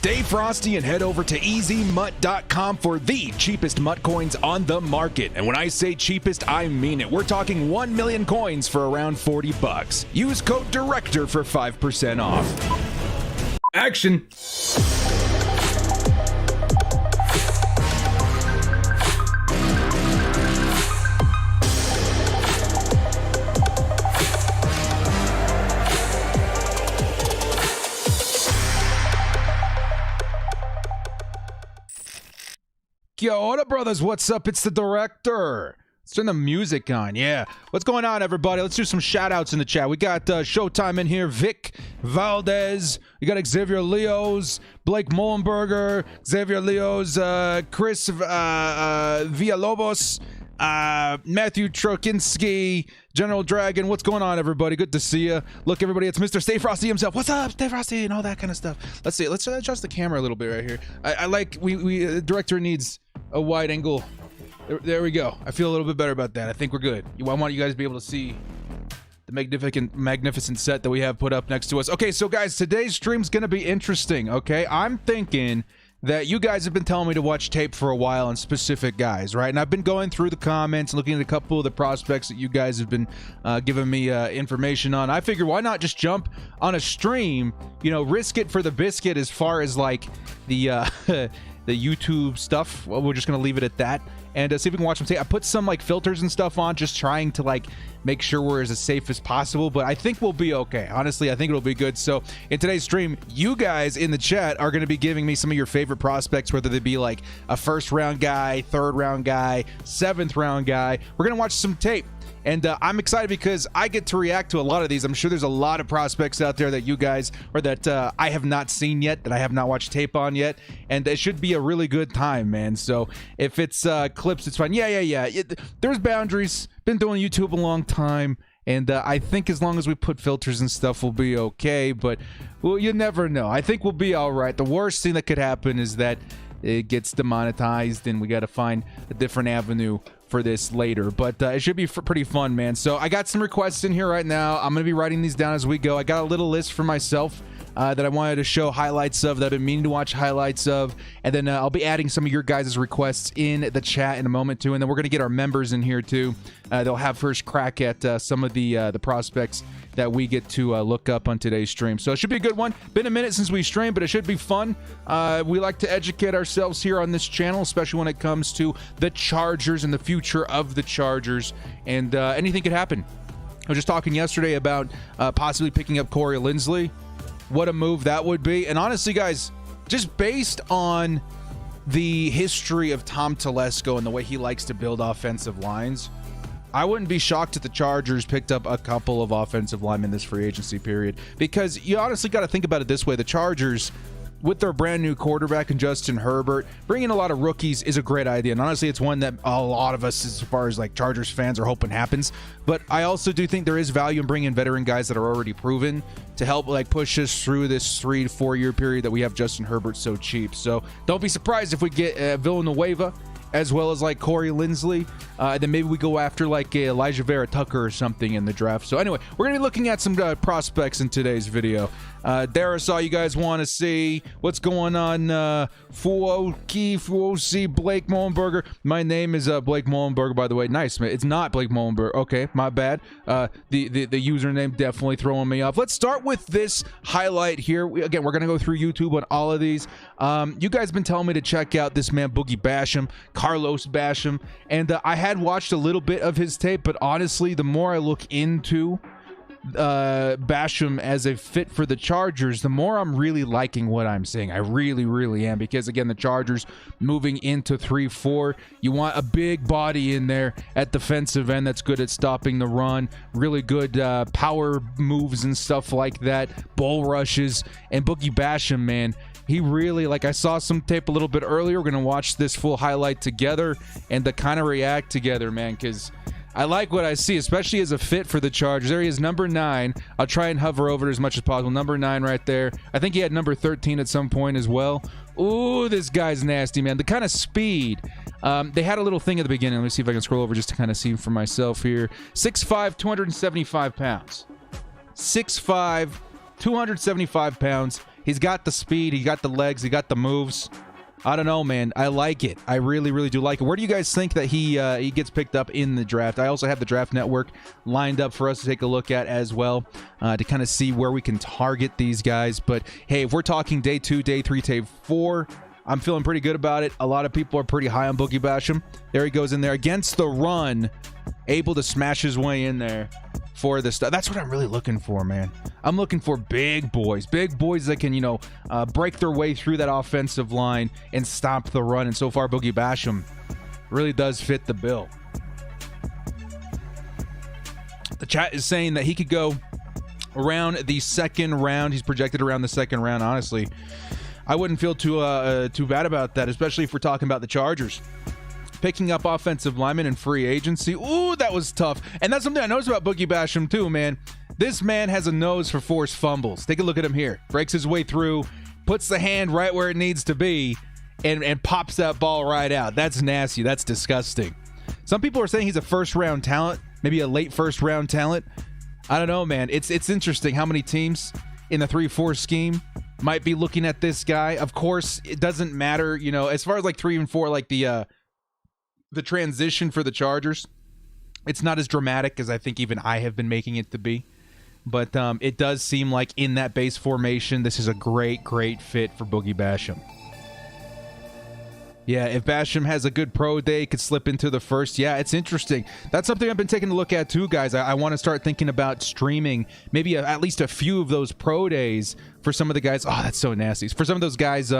Stay frosty and head over to EasyMut.com for the cheapest MUT coins on the market. And when I say cheapest, I mean it. We're talking 1 million coins for around 40 bucks. Use code DIRECTOR for 5% off. Action! Yo, what up, brothers? What's up? It's the director. Let's turn the music on. Yeah. What's going on, everybody? Let's do some shout-outs in the chat. We got Showtime in here. Vic Valdez. We got Xavier Leos. Blake Mullenberger. Xavier Leos. Chris Villalobos. Matthew Trokinski. General Dragon. What's going on, everybody? Good to see you. Look, everybody, it's Mr. Stay Frosty himself. What's up, Stay Frosty? And all that kind of stuff. Let's see. Let's adjust the camera a little bit right here. I like, the director needs a wide angle. There we go. I feel a little bit better about that. I think we're good. I want you guys to be able to see the magnificent set that we have put up next to us. Okay, so guys, today's stream's gonna be interesting, okay? I'm thinking that you guys have been telling me to watch tape for a while on specific guys, right? And I've been going through the comments, looking at a couple of the prospects that you guys have been giving me information on. I figure, why not just jump on a stream, you know, risk it for the biscuit as far as like the the YouTube stuff. Well, we're just gonna leave it at that and see if we can watch some tape. I put some like filters and stuff on, just trying to like make sure we're as safe as possible, but I think we'll be okay. Honestly, I think it'll be good. So in today's stream, you guys in the chat are going to be giving me some of your favorite prospects, whether they be like a first round guy, third round guy, seventh round guy. We're going to watch some tape. And I'm excited because I get to react to a lot of these. I'm sure there's a lot of prospects out there that you guys, or that I have not seen yet, that I have not watched tape on yet. And it should be a really good time, man. So if it's clips, it's fine. Yeah. There's boundaries. Been doing YouTube a long time. And I think as long as we put filters and stuff, we'll be okay. But, well, you never know. I think we'll be all right. The worst thing that could happen is that it gets demonetized and we got to find a different avenue for this later, but it should be pretty fun, man. So I got some requests in here right now. I'm gonna be writing these down as we go. I got a little list for myself that I wanted to show highlights of, that I've been meaning to watch highlights of, and then I'll be adding some of your guys' requests in the chat in a moment too, and then we're gonna get our members in here too. They'll have first crack at some of the prospects that we get to look up on today's stream. So it should be a good one. Been a minute since we streamed, but it should be fun. We like to educate ourselves here on this channel, especially when it comes to the Chargers and the future of the Chargers, and anything could happen. I was just talking yesterday about possibly picking up Corey Linsley. What a move that would be. And honestly, guys, just based on the history of Tom Telesco and the way he likes to build offensive lines, I wouldn't be shocked if the Chargers picked up a couple of offensive linemen this free agency period, because you honestly got to think about it this way. The Chargers, with their brand new quarterback and Justin Herbert, bringing a lot of rookies is a great idea. And honestly, it's one that a lot of us, as far as like Chargers fans, are hoping happens. But I also do think there is value in bringing veteran guys that are already proven to help like push us through this 3 to 4 year period that we have Justin Herbert so cheap. So don't be surprised if we get Villanueva, as well as like Corey Linsley. Then maybe we go after like Elijah Vera Tucker or something in the draft. So anyway, we're going to be looking at some prospects in today's video. Dara saw you guys want to see what's going on. Fuosi, Blake Mullenberger. My name is Blake Mullenberger, by the way. Nice, man. It's not Blake Mullenberger. Okay, my bad. The username definitely throwing me off. Let's start with this highlight here. Again, we're going to go through YouTube on all of these. You guys have been telling me to check out this man, Boogie Basham, Carlos Basham, and I had watched a little bit of his tape, but honestly, the more I look into Basham as a fit for the Chargers, the more I'm really liking what I'm seeing. I really am, because again, the Chargers moving into 3-4, you want a big body in there at defensive end that's good at stopping the run, really good power moves and stuff like that, bull rushes. And Boogie Basham, man, he really, like, I saw some tape a little bit earlier. We're gonna watch this full highlight together and to kind of react together, man, because I like what I see, especially as a fit for the Chargers. There he is, number 9. I'll try and hover over it as much as possible. Number 9 right there. I think he had number 13 at some point as well. Ooh, this guy's nasty, man. The kind of speed. They had a little thing at the beginning. Let me see if I can scroll over just to kind of see for myself here. 6'5", 275 pounds. 6'5", 275 pounds. He's got the speed. He got the legs. He got the moves. I don't know, man. I like it. I really, really do like it. Where do you guys think that he gets picked up in the draft? I also have the draft network lined up for us to take a look at as well to kind of see where we can target these guys. But, hey, if we're talking day 2, day 3, day 4, I'm feeling pretty good about it. A lot of people are pretty high on Boogie Basham. There he goes in there against the run, able to smash his way in there for the stuff. That's what I'm really looking for, man. I'm looking for big boys that can, break their way through that offensive line and stop the run. And so far, Boogie Basham really does fit the bill. The chat is saying that he could go around the second round. He's projected around the second round. Honestly, I wouldn't feel too bad about that, especially if we're talking about the Chargers picking up offensive linemen in free agency. Ooh, that was tough. And that's something I noticed about Boogie Basham too, man. This man has a nose for forced fumbles. Take a look at him here. Breaks his way through, puts the hand right where it needs to be, and pops that ball right out. That's nasty. That's disgusting. Some people are saying he's a first-round talent, maybe a late first-round talent. I don't know, man. It's interesting how many teams in the 3-4 scheme might be looking at this guy. Of course, it doesn't matter, as far as like 3 and 4, like the transition for the Chargers, it's not as dramatic as I think even I have been making it to be. But it does seem like in that base formation, this is a great fit for Boogie Basham. Yeah, if Basham has a good pro day, could slip into the first. Yeah, it's interesting. That's something I've been taking a look at too, guys. I want to start thinking about streaming maybe at least a few of those pro days for some of the guys. Oh, that's so nasty. For some of those guys,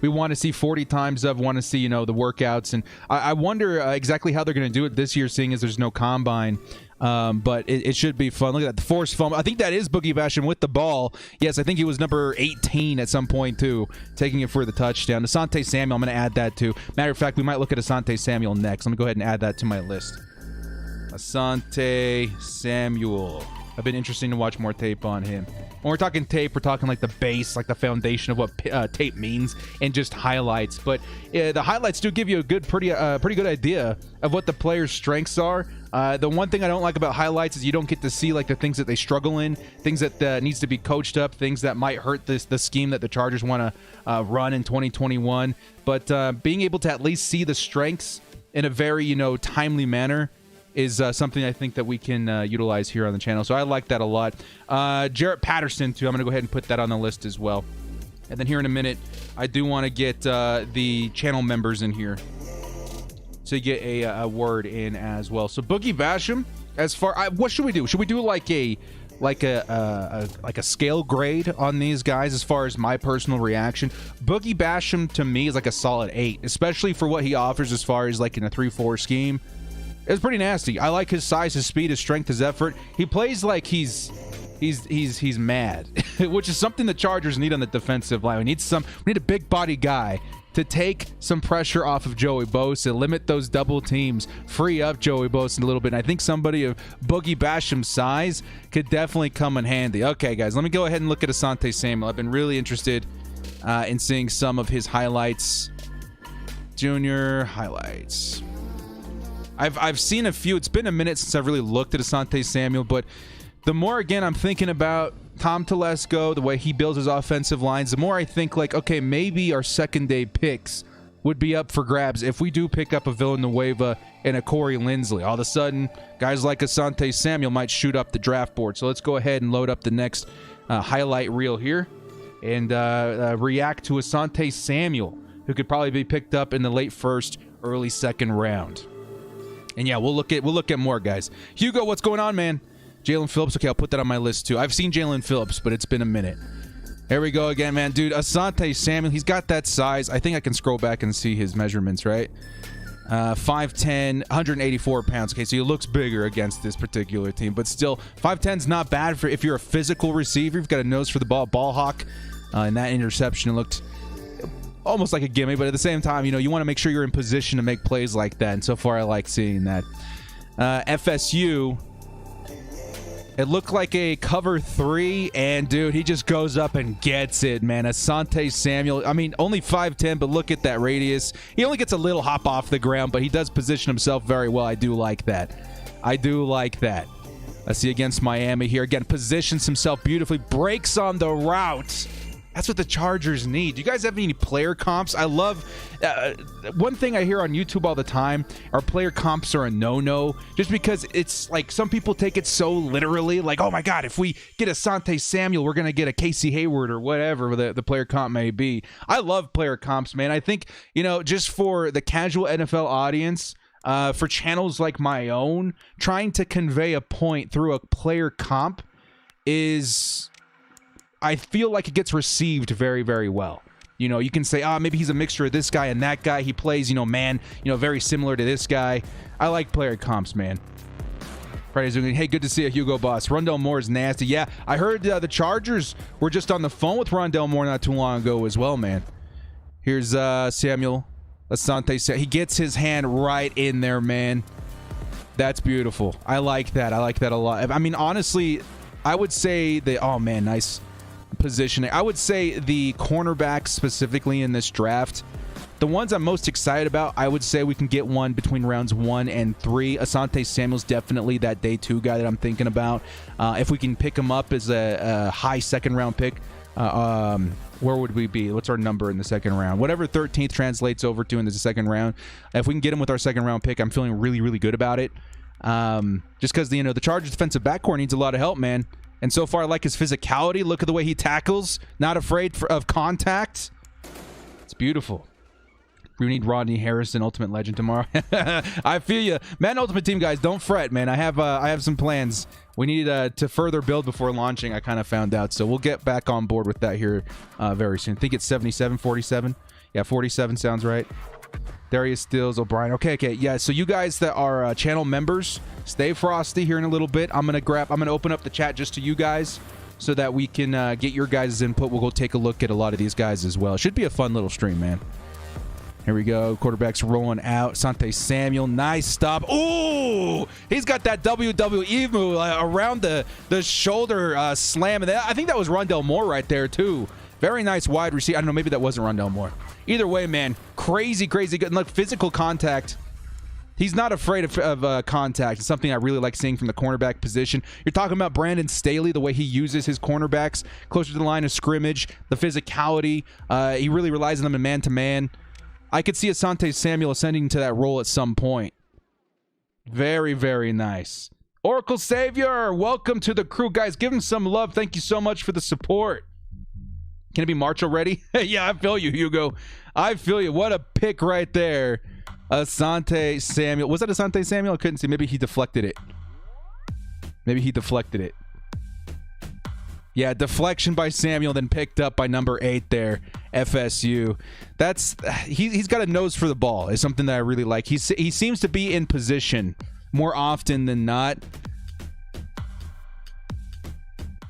we want to see 40 times of, want to see, the workouts. And I wonder exactly how they're going to do it this year, seeing as there's no combine. But it should be fun. Look at that, the forced fumble. I think that is Boogie Basham with the ball. Yes, I think he was number 18 at some point too, taking it for the touchdown. Ahsante Samuel, I'm going to add that too. Matter of fact, we might look at Ahsante Samuel next. Let me go ahead and add that to my list. Ahsante Samuel. I've been interesting to watch more tape on him. When we're talking tape, we're talking like the base, like the foundation of what tape means, and just highlights. But the highlights do give you a pretty good idea of what the player's strengths are. The one thing I don't like about highlights is you don't get to see like the things that they struggle in, things that needs to be coached up, things that might hurt the scheme that the Chargers want to run in 2021. But being able to at least see the strengths in a very timely manner is something I think that we can utilize here on the channel. So I like that a lot. Jarrett Patterson too. I'm going to go ahead and put that on the list as well. And then here in a minute, I do want to get the channel members in here to get a word in as well. So Boogie Basham, what should we do? Should we do like a scale grade on these guys as far as my personal reaction? Boogie Basham to me is like a solid 8, especially for what he offers as far as like in a 3-4 scheme. It's pretty nasty. I like his size, his speed, his strength, his effort. He plays like he's mad, which is something the Chargers need on the defensive line. We need a big body guy to take some pressure off of Joey Bosa, limit those double teams, free up Joey Bosa a little bit. And I think somebody of Boogie Basham's size could definitely come in handy. Okay, guys, let me go ahead and look at Ahsante Samuel. I've been really interested in seeing some of his highlights. Junior highlights. I've seen a few. It's been a minute since I've really looked at Ahsante Samuel, but the more, again, I'm thinking about Tom Telesco, the way he builds his offensive lines, the more I think like, okay, maybe our second-day picks would be up for grabs if we do pick up a Villanueva and a Corey Linsley. All of a sudden, guys like Ahsante Samuel might shoot up the draft board. So let's go ahead and load up the next highlight reel here and react to Ahsante Samuel, who could probably be picked up in the late first, early second round. And yeah, we'll look at more, guys. Hugo, what's going on, man? Jalen Phillips. Okay, I'll put that on my list too. I've seen Jalen Phillips, but it's been a minute. There we go again, man. Dude, Ahsante Samuel, he's got that size. I think I can scroll back and see his measurements, right? 5'10", 184 pounds. Okay, so he looks bigger against this particular team, but still, 5'10" is not bad for if you're a physical receiver. You've got a nose for the ball hawk. And that interception looked almost like a gimme, but at the same time, you want to make sure you're in position to make plays like that. And so far, I like seeing that. FSU, it looked like a cover 3, and dude, he just goes up and gets it, man. Ahsante Samuel, I mean, only 5'10", but look at that radius. He only gets a little hop off the ground, but he does position himself very well. I do like that. Let's see against Miami here. Again, positions himself beautifully, breaks on the route, That's what the Chargers need. Do you guys have any player comps? I love one thing I hear on YouTube all the time are player comps are a no-no, just because it's like some people take it so literally, like, oh my God, if we get Ahsante Samuel, we're going to get a Casey Hayward or whatever the player comp may be. I love player comps, man. I think, just for the casual NFL audience, for channels like my own, trying to convey a point through a player comp I feel like it gets received very, very well. You can say, maybe he's a mixture of this guy and that guy. He plays, very similar to this guy. I like player comps, man. Friday's doing, hey, good to see you, Hugo Boss. Rondell Moore is nasty. Yeah, I heard the Chargers were just on the phone with Rondell Moore not too long ago as well, man. Here's Samuel. Asante. He gets his hand right in there, man. That's beautiful. I like that. I like that a lot. I mean, honestly, I would say nice positioning. I would say the cornerbacks specifically in this draft, the ones I'm most excited about, I would say we can get one between rounds 1 and 3. Ahsante Samuel's definitely that day 2 guy that I'm thinking about. If we can pick him up as a high second round pick, where would we be? What's our number in the second round? Whatever 13th translates over to in the second round. If we can get him with our second round pick, I'm feeling really, really good about it. Just because the Chargers defensive backcourt needs a lot of help, man. And so far, I like his physicality. Look at the way he tackles. Not afraid of contact. It's beautiful. We need Rodney Harrison, Ultimate Legend, tomorrow. I feel you. Man, Ultimate Team guys, don't fret, man. I have some plans. We need to further build before launching, I kind of found out. So we'll get back on board with that here very soon. I think it's 77, 47. Yeah, 47 sounds right. Darius Stills, O'Brien. Okay. Yeah, so you guys that are channel members, stay frosty here in a little bit. I'm gonna open up the chat just to you guys so that we can get your guys' input. We'll go take a look at a lot of these guys as well. It should be a fun little stream, man. Here we go. Quarterback's rolling out. Asante Samuel, nice stop. Ooh, he's got that WWE move around the shoulder slam. And I think that was Rondell Moore right there too. Very nice wide receiver. I don't know, maybe that wasn't Rondell Moore. Either way, man, crazy good. And look, physical contact. He's not afraid of contact. It's something I really like seeing from the cornerback position. You're talking about Brandon Staley, the way he uses his cornerbacks closer to the line of scrimmage, the physicality. He really relies on them in man-to-man. I could see Asante Samuel ascending to that role at some point. Very, very nice. Oracle Savior, welcome to the crew, guys. Give him some love. Thank you so much for the support. Can it be March already? Yeah, I feel you, Hugo. I feel you. What a pick right there. Asante Samuel. Was that Asante Samuel? I couldn't see. Maybe he deflected it. Yeah, deflection by Samuel, then picked up by number 8 there, FSU. He's got a nose for the ball. Is something that I really like. He seems to be in position more often than not.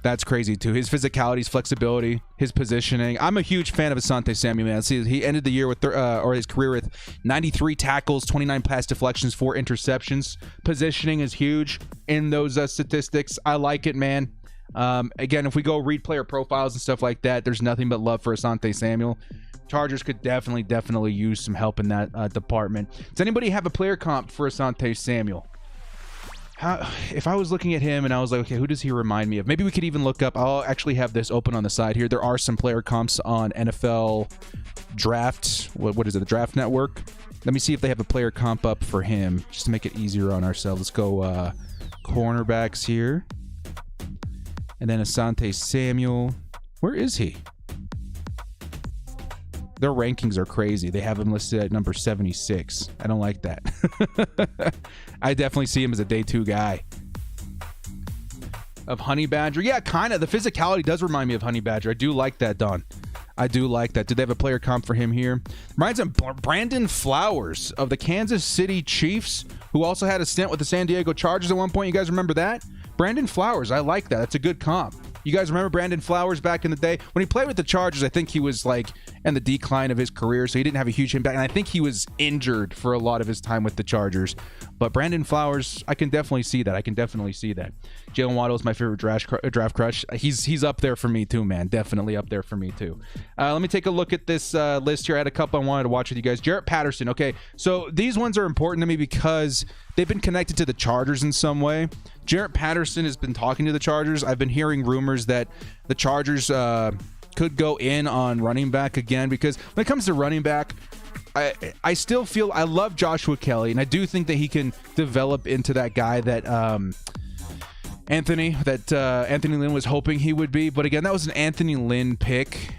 That's crazy too. His physicality, his flexibility, his positioning. I'm a huge fan of Asante Samuel, man. See, he ended the year with his career with 93 tackles, 29 pass deflections, 4 interceptions. Positioning is huge in those statistics. I like it, man. Again, if we go read player profiles and stuff like that, there's nothing but love for Asante Samuel. Chargers could definitely use some help in that department. Does anybody have a player comp for Asante Samuel? If I was looking at him and I was like, okay, who does he remind me of? Maybe we could even look up. I'll actually have this open on the side here. There are some player comps on NFL Draft. What is it? The Draft Network. Let me see if they have a player comp up for him, just to make it easier on ourselves. Let's go cornerbacks here. And then Asante Samuel. Where is he? Their rankings are crazy. They have him listed at number 76. I don't like that. I definitely see him as a day 2 guy. Of Honey Badger. Yeah, kind of. The physicality does remind me of Honey Badger. I do like that, Don. I do like that. Did they have a player comp for him here? Reminds me of Brandon Flowers of the Kansas City Chiefs, who also had a stint with the San Diego Chargers at one point. You guys remember that? Brandon Flowers. I like that. That's a good comp. You guys remember Brandon Flowers back in the day? When he played with the Chargers, I think he was like in the decline of his career, so he didn't have a huge impact. And I think he was injured for a lot of his time with the Chargers. But Brandon Flowers, I can definitely see that. Jalen Waddle is my favorite draft crush. He's up there for me too, man. Definitely up there for me too. Let me take a look at this list here. I had a couple I wanted to watch with you guys. Jarrett Patterson. Okay, so these ones are important to me because they've been connected to the Chargers in some way. Jarrett Patterson has been talking to the Chargers. I've been hearing rumors that the Chargers could go in on running back again, because when it comes to running back, I still feel I love Joshua Kelly, and I do think that he can develop into that guy that Anthony Lynn was hoping he would be. But again, that was an Anthony Lynn pick.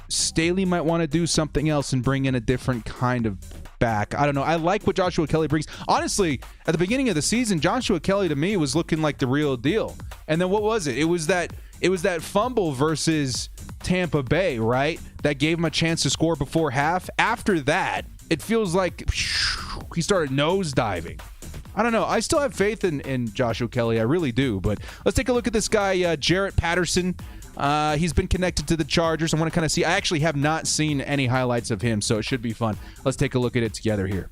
Staley might want to do something else and bring in a different kind of back. I don't know. I like what Joshua Kelly brings. Honestly, at the beginning of the season, Joshua Kelly to me was looking like the real deal. And then what was it? It was that fumble versus Tampa Bay, right? That gave him a chance to score before half. After that, it feels like he started nosediving. I don't know. I still have faith in Joshua Kelly. I really do. But let's take a look at this guy, Jarrett Patterson. He's been connected to the Chargers. I want to kind of see. I actually have not seen any highlights of him, so it should be fun. Let's take a look at it together here.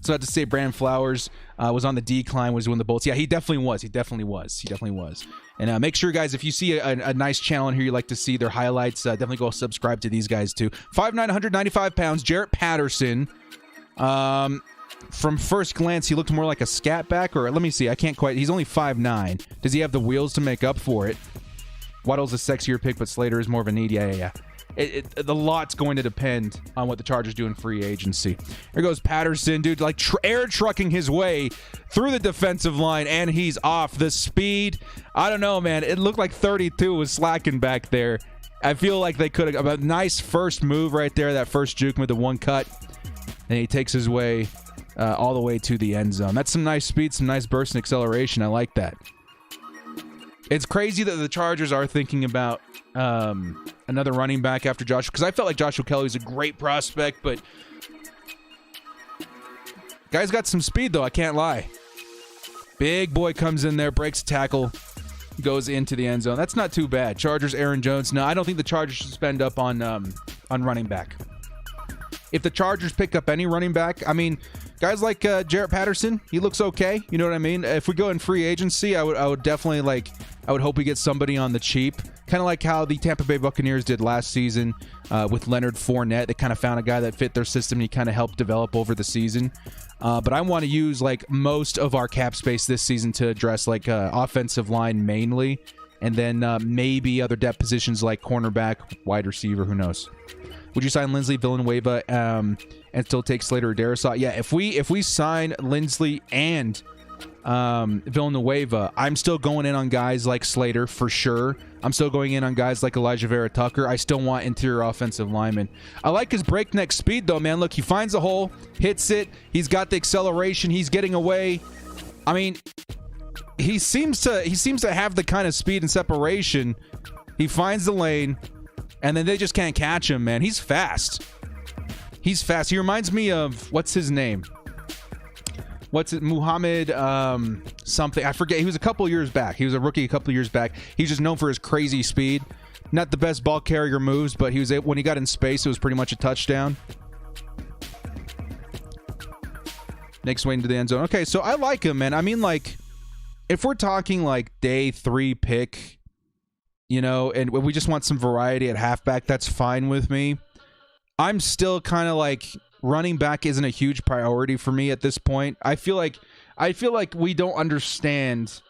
So I have to say Brandon Flowers was on the decline, was doing the Bolts. Yeah, he definitely was. He definitely was. And make sure, guys, if you see a nice channel in here you'd like to see their highlights, definitely go subscribe to these guys too. 5'9", 195 pounds, Jarrett Patterson. From first glance, he looked more like a scat back, or let me see. I can't quite. He's only 5'9". Does he have the wheels to make up for it? Waddle's a sexier pick, but Slater is more of a need. Yeah. The lot's going to depend on what the Chargers do in free agency. Here goes Patterson, dude, like air trucking his way through the defensive line, and he's off. The speed, I don't know, man. It looked like 32 was slacking back there. I feel like they could have a nice first move right there, that first juke with the one cut, and he takes his way all the way to the end zone. That's some nice speed, some nice burst and acceleration. I like that. It's crazy that the Chargers are thinking about another running back after Joshua, because I felt like Joshua Kelly was a great prospect, but guy's got some speed, though. I can't lie. Big boy comes in there, breaks a tackle, goes into the end zone. That's not too bad. Chargers, Aaron Jones. No, I don't think the Chargers should spend up on running back. If the Chargers pick up any running back, I mean, guys like Jarrett Patterson, he looks okay. You know what I mean? If we go in free agency, I would definitely I would hope we get somebody on the cheap. Kind of like how the Tampa Bay Buccaneers did last season with Leonard Fournette. They kind of found a guy that fit their system and he kind of helped develop over the season. But I want to use most of our cap space this season to address offensive line mainly. And then maybe other depth positions like cornerback, wide receiver, who knows. Would you sign Lindsley, Villanueva, and still take Slater or Darrisaw? Yeah, if we sign Lindsley and Villanueva, I'm still going in on guys like Slater for sure. I'm still going in on guys like Elijah Vera Tucker. I still want interior offensive linemen. I like his breakneck speed, though, man. Look, he finds a hole, hits it. He's got the acceleration. He's getting away. I mean, he seems to have the kind of speed and separation. He finds the lane. And then they just can't catch him, man. He's fast. He reminds me of, what's his name? Muhammad something. I forget. He was a couple years back. He was a rookie a couple years back. He's just known for his crazy speed. Not the best ball carrier moves, but when he got in space, it was pretty much a touchdown. Makes way into the end zone. Okay, so I like him, man. I mean, if we're talking day 3 pick, and we just want some variety at halfback, that's fine with me. I'm still kind of running back isn't a huge priority for me at this point. I feel like we don't understand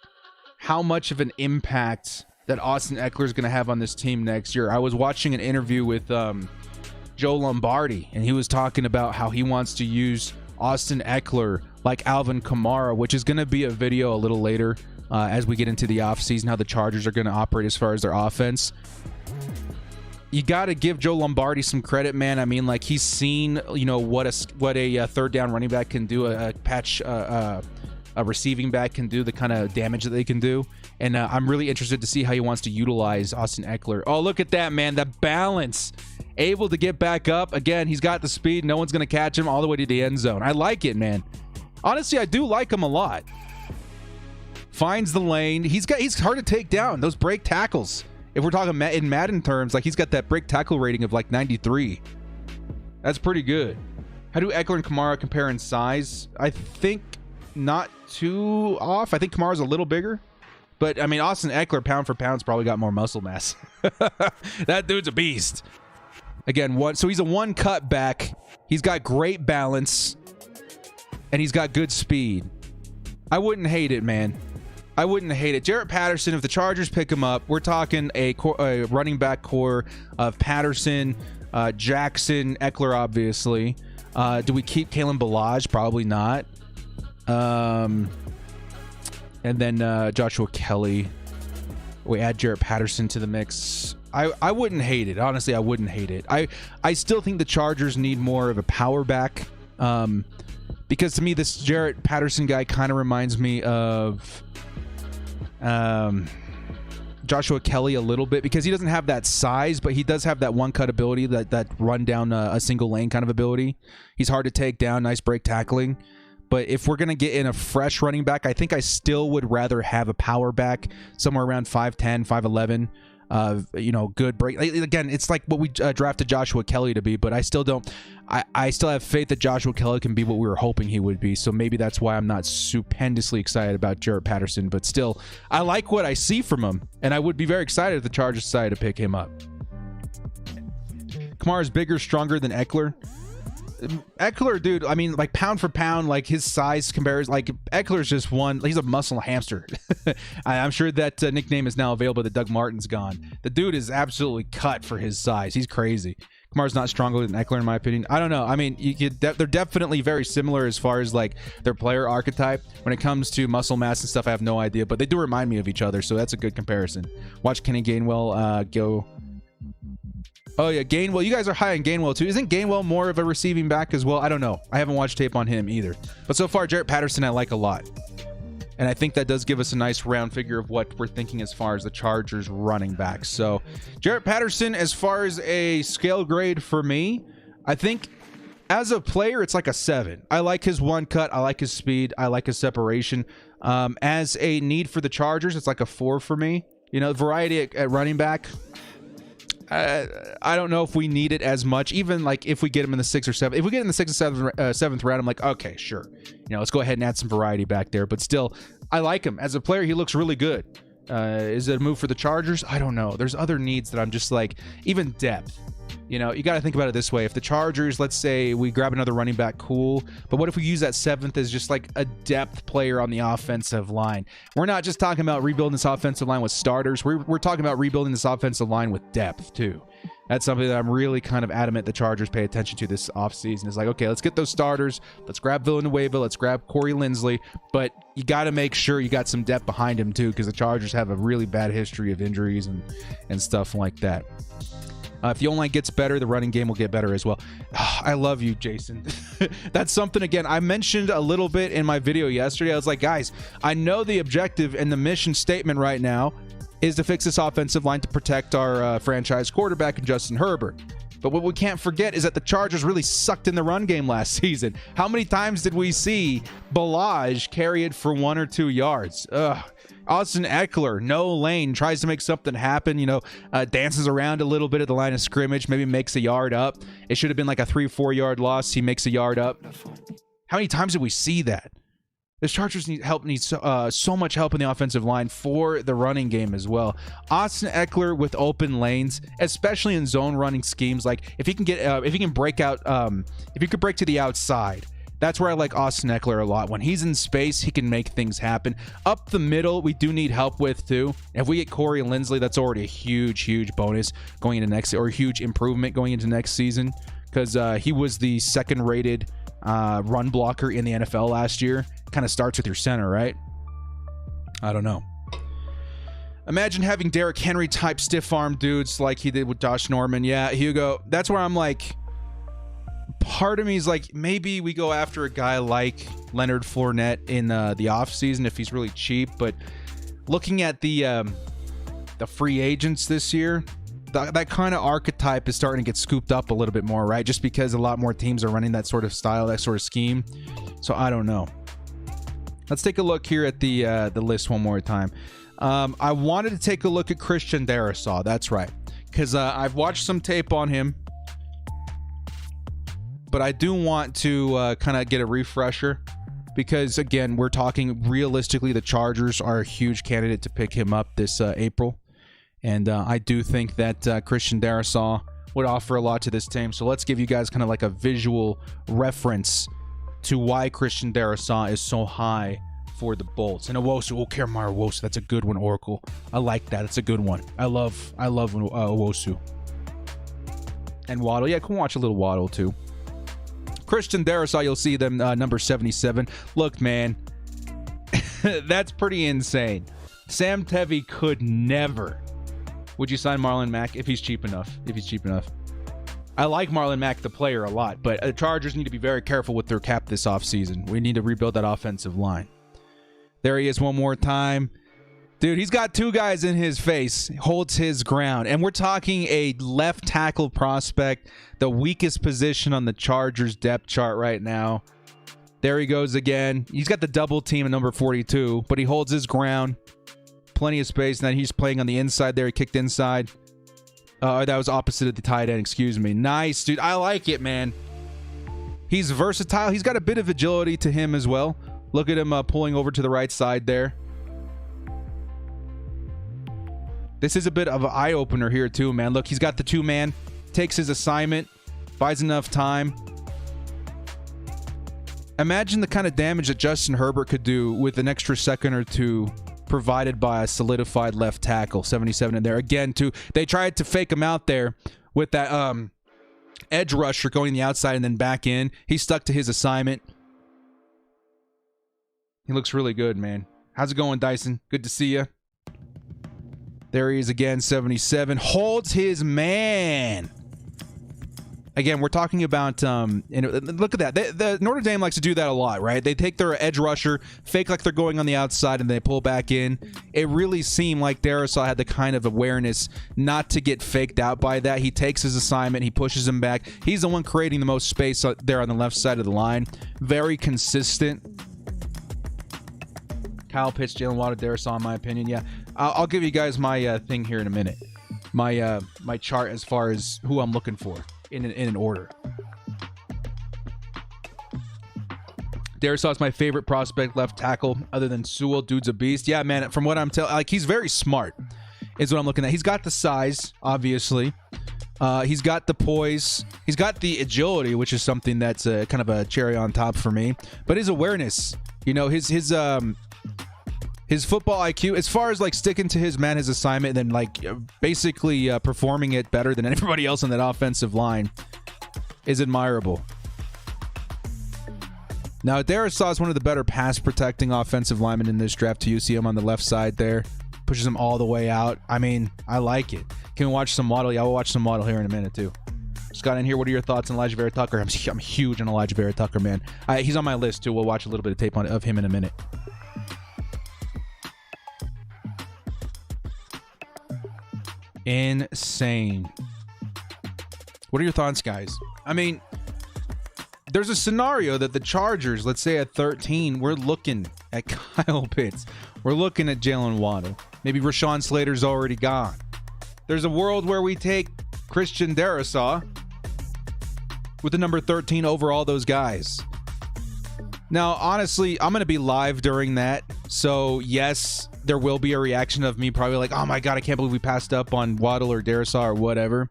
how much of an impact that Austin Eckler is going to have on this team next year. I was watching an interview with Joe Lombardi, and he was talking about how he wants to use Austin Eckler like Alvin Kamara, which is going to be a video a little later. As we get into the offseason, how the Chargers are going to operate as far as their offense. You got to give Joe Lombardi some credit, man. I mean, he's seen, what a third down running back can do, a receiving back can do, the kind of damage that they can do. And I'm really interested to see how he wants to utilize Austin Eckler. Oh, look at that, man. The balance. Able to get back up. Again, he's got the speed. No one's going to catch him all the way to the end zone. I like it, man. Honestly, I do like him a lot. Finds the lane. He's hard to take down. Those break tackles. If we're talking in Madden terms, he's got that break tackle rating of 93. That's pretty good. How do Eckler and Kamara compare in size? I think not too off. I think Kamara's a little bigger. But, I mean, Austin Eckler, pound for pound, probably got more muscle mass. That dude's a beast. Again, so he's a one-cut back. He's got great balance. And he's got good speed. I wouldn't hate it, man. I wouldn't hate it. Jarrett Patterson, if the Chargers pick him up, we're talking a running back core of Patterson, Jackson, Eckler, obviously. Do we keep Kalen Ballage? Probably not. And then Joshua Kelly. We add Jarrett Patterson to the mix. I wouldn't hate it. Honestly, I wouldn't hate it. I still think the Chargers need more of a power back. Because to me, this Jarrett Patterson guy kind of reminds me of Joshua Kelly a little bit, because he doesn't have that size, but he does have that one-cut ability, that run down a single lane kind of ability. He's hard to take down, nice break tackling. But if we're going to get in a fresh running back, I think I still would rather have a power back somewhere around 5'10", 5'11". Good break. Again, it's like what we drafted Joshua Kelly to be, but I still don't. I still have faith that Joshua Kelly can be what we were hoping he would be. So maybe that's why I'm not stupendously excited about Jarrett Patterson. But still, I like what I see from him, and I would be very excited if the Chargers decided to pick him up. Kamara's bigger, stronger than Eckler. Eckler, dude, I mean, like pound for pound, like his size compares, like Eckler's just one. He's a muscle hamster. I'm sure that nickname is now available that Doug Martin's gone. The dude is absolutely cut for his size. He's crazy. Kamara's not stronger than Eckler, in my opinion. I don't know. I mean, they're definitely very similar as far as like their player archetype. When it comes to muscle mass and stuff, I have no idea, but they do remind me of each other, so that's a good comparison. Watch Kenny Gainwell go. Oh, yeah, Gainwell. You guys are high on Gainwell, too. Isn't Gainwell more of a receiving back as well? I don't know. I haven't watched tape on him either. But so far, Jarrett Patterson I like a lot. And I think that does give us a nice round figure of what we're thinking as far as the Chargers running backs. So, Jarrett Patterson, as far as a scale grade for me, I think as a player, it's like a 7. I like his one cut. I like his speed. I like his separation. As a need for the Chargers, it's like a 4 for me. You know, variety at running back. I don't know if we need it as much. Even like if we get him in the 6th or 7th, if we get in the 6th or 7th round, I'm like, okay, sure. Let's go ahead and add some variety back there. But still, I like him as a player. He looks really good. Is it a move for the Chargers? I don't know. There's other needs that I'm just like, even depth. You got to think about it this way. If the Chargers, let's say we grab another running back, cool. But what if we use that 7th as just like a depth player on the offensive line? We're not just talking about rebuilding this offensive line with starters. We're talking about rebuilding this offensive line with depth too. That's something that I'm really kind of adamant the Chargers pay attention to this offseason. It's like, okay, let's get those starters. Let's grab Villanueva. Let's grab Corey Linsley. But you got to make sure you got some depth behind him too, because the Chargers have a really bad history of injuries and stuff like that. If the O-line gets better, the running game will get better as well. I love you, Jason. That's something, again, I mentioned a little bit in my video yesterday. I was like, guys, I know the objective and the mission statement right now is to fix this offensive line to protect our franchise quarterback and Justin Herbert. But what we can't forget is that the Chargers really sucked in the run game last season. How many times did we see Ballage carry it for 1 or 2 yards? Austin Eckler, no lane, tries to make something happen, dances around a little bit at the line of scrimmage, maybe makes a yard up. It should have been like a 3-4 yard loss. He makes a yard up. How many times did we see that? The Chargers need so much help in the offensive line for the running game as well. Austin Eckler with open lanes, especially in zone running schemes, like if he can get, if he can break out, if he could break to the outside. That's where I like Austin Eckler a lot. When he's in space, he can make things happen. Up the middle, we do need help with too. If we get Corey Linsley, that's already a huge bonus going into next, or a huge improvement going into next season, because he was the second-rated run blocker in the NFL last year. Kind of starts with your center, right? I don't know. Imagine having Derrick Henry type stiff arm dudes like he did with Josh Norman. Yeah, Hugo. That's where I'm like, part of me is like, maybe we go after a guy like Leonard Fournette in the offseason if he's really cheap. But looking at the free agents this year, that kind of archetype is starting to get scooped up a little bit more, right? Just because a lot more teams are running that sort of style, that sort of scheme. So I don't know. Let's take a look here at the list one more time. I wanted to take a look at Christian Darrisaw. That's right, because I've watched some tape on him, but I do want to kind of get a refresher, because again, we're talking realistically, the Chargers are a huge candidate to pick him up this April, and I do think that Christian Darrisaw would offer a lot to this team. So let's give you guys kind of like a visual reference to why Christian Darrisaw is so high for the Bolts. And Owosu, Karamar Owosu, that's a good one, Oracle. I like that. That's a good one. I love Owosu. And Waddle. Yeah, can watch a little Waddle too. Christian Darrisaw, you'll see them number 77. Look, man, that's pretty insane. Sam Tevi could never. Would you sign Marlon Mack if he's cheap enough? I like Marlon Mack, the player, a lot, but the Chargers need to be very careful with their cap this offseason. We need to rebuild that offensive line. There he is one more time. Dude, he's got two guys in his face, holds his ground. And we're talking a left tackle prospect, the weakest position on the Chargers depth chart right now. There he goes again. He's got the double team at number 42, but he holds his ground. Plenty of space. Now he's playing on the inside there. He kicked inside. That was opposite of the tight end, excuse me. Nice, dude. I like it, man. He's versatile. He's got a bit of agility to him as well. Look at him pulling over to the right side there. This is a bit of an eye-opener here too, man. Look, he's got the two-man, takes his assignment, buys enough time. Imagine the kind of damage that Justin Herbert could do with an extra second or two provided by a solidified left tackle. 77 in there. Again, too, they tried to fake him out there with that edge rusher going the outside and then back in. He stuck to his assignment. He looks really good, man. How's it going, Dyson? Good to see you. There he is again, 77. Holds his man. Again, we're talking about, and look at that. The Notre Dame likes to do that a lot, right? They take their edge rusher, fake like they're going on the outside, and they pull back in. It really seemed like Darrisaw had the kind of awareness not to get faked out by that. He takes his assignment. He pushes him back. He's the one creating the most space there on the left side of the line. Very consistent. Kyle Pitts, Jalen Waddle, Darrisaw, in my opinion. Yeah, I'll give you guys my thing here in a minute. My chart as far as who I'm looking for in an order. Darrisaw is my favorite prospect left tackle other than Sewell. Dude's a beast. Yeah, man, from what I'm telling, like, he's very smart is what I'm looking at. He's got the size, obviously. He's got the poise. He's got the agility, which is something that's kind of a cherry on top for me. But his awareness, you know, his football IQ, as far as like sticking to his assignment, and then like basically performing it better than everybody else on that offensive line, is admirable. Now, Darrisaw is one of the better pass protecting offensive linemen in this draft too. You see him on the left side there, pushes him all the way out. I mean, I like it. Can we watch some Waddle? Yeah, we'll watch some Waddle here in a minute too. Scott in here, what are your thoughts on Elijah Vera Tucker? I'm huge on Elijah Vera Tucker, man. He's on my list too. We'll watch a little bit of tape of him in a minute. Insane. What are your thoughts, guys? I mean, there's a scenario that the Chargers, let's say at 13, we're looking at Kyle Pitts. We're looking at Jalen Waddle. Maybe Rashawn Slater's already gone. There's a world where we take Christian Darrisaw with the number 13 over all those guys. Now, honestly, I'm going to be live during that. So, yes, there will be a reaction of me probably like, oh my God, I can't believe we passed up on Waddle or Darrisaw or whatever.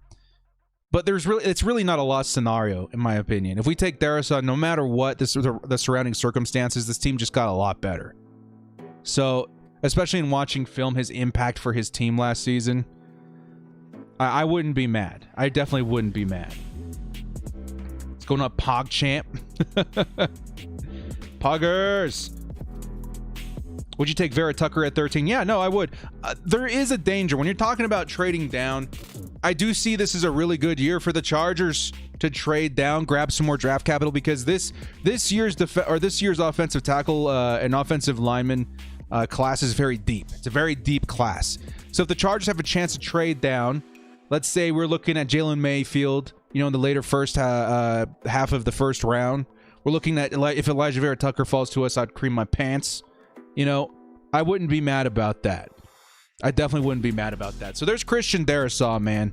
But it's really not a lost scenario, in my opinion. If we take Darrisaw, no matter what the surrounding circumstances, this team just got a lot better. So, especially in watching film, his impact for his team last season, I wouldn't be mad. I definitely wouldn't be mad. It's going up PogChamp. Poggers. Would you take Vera Tucker at 13? Yeah, no, I would. There is a danger when you're talking about trading down. I do see this as a really good year for the Chargers to trade down, grab some more draft capital, because this year's offensive tackle and offensive lineman class is very deep. It's a very deep class. So if the Chargers have a chance to trade down, let's say we're looking at Jalen Mayfield, you know, in the later first half of the first round. We're looking at if Elijah Vera Tucker falls to us, I'd cream my pants. You know, I wouldn't be mad about that. I definitely wouldn't be mad about that. So there's Christian Darrisaw, man.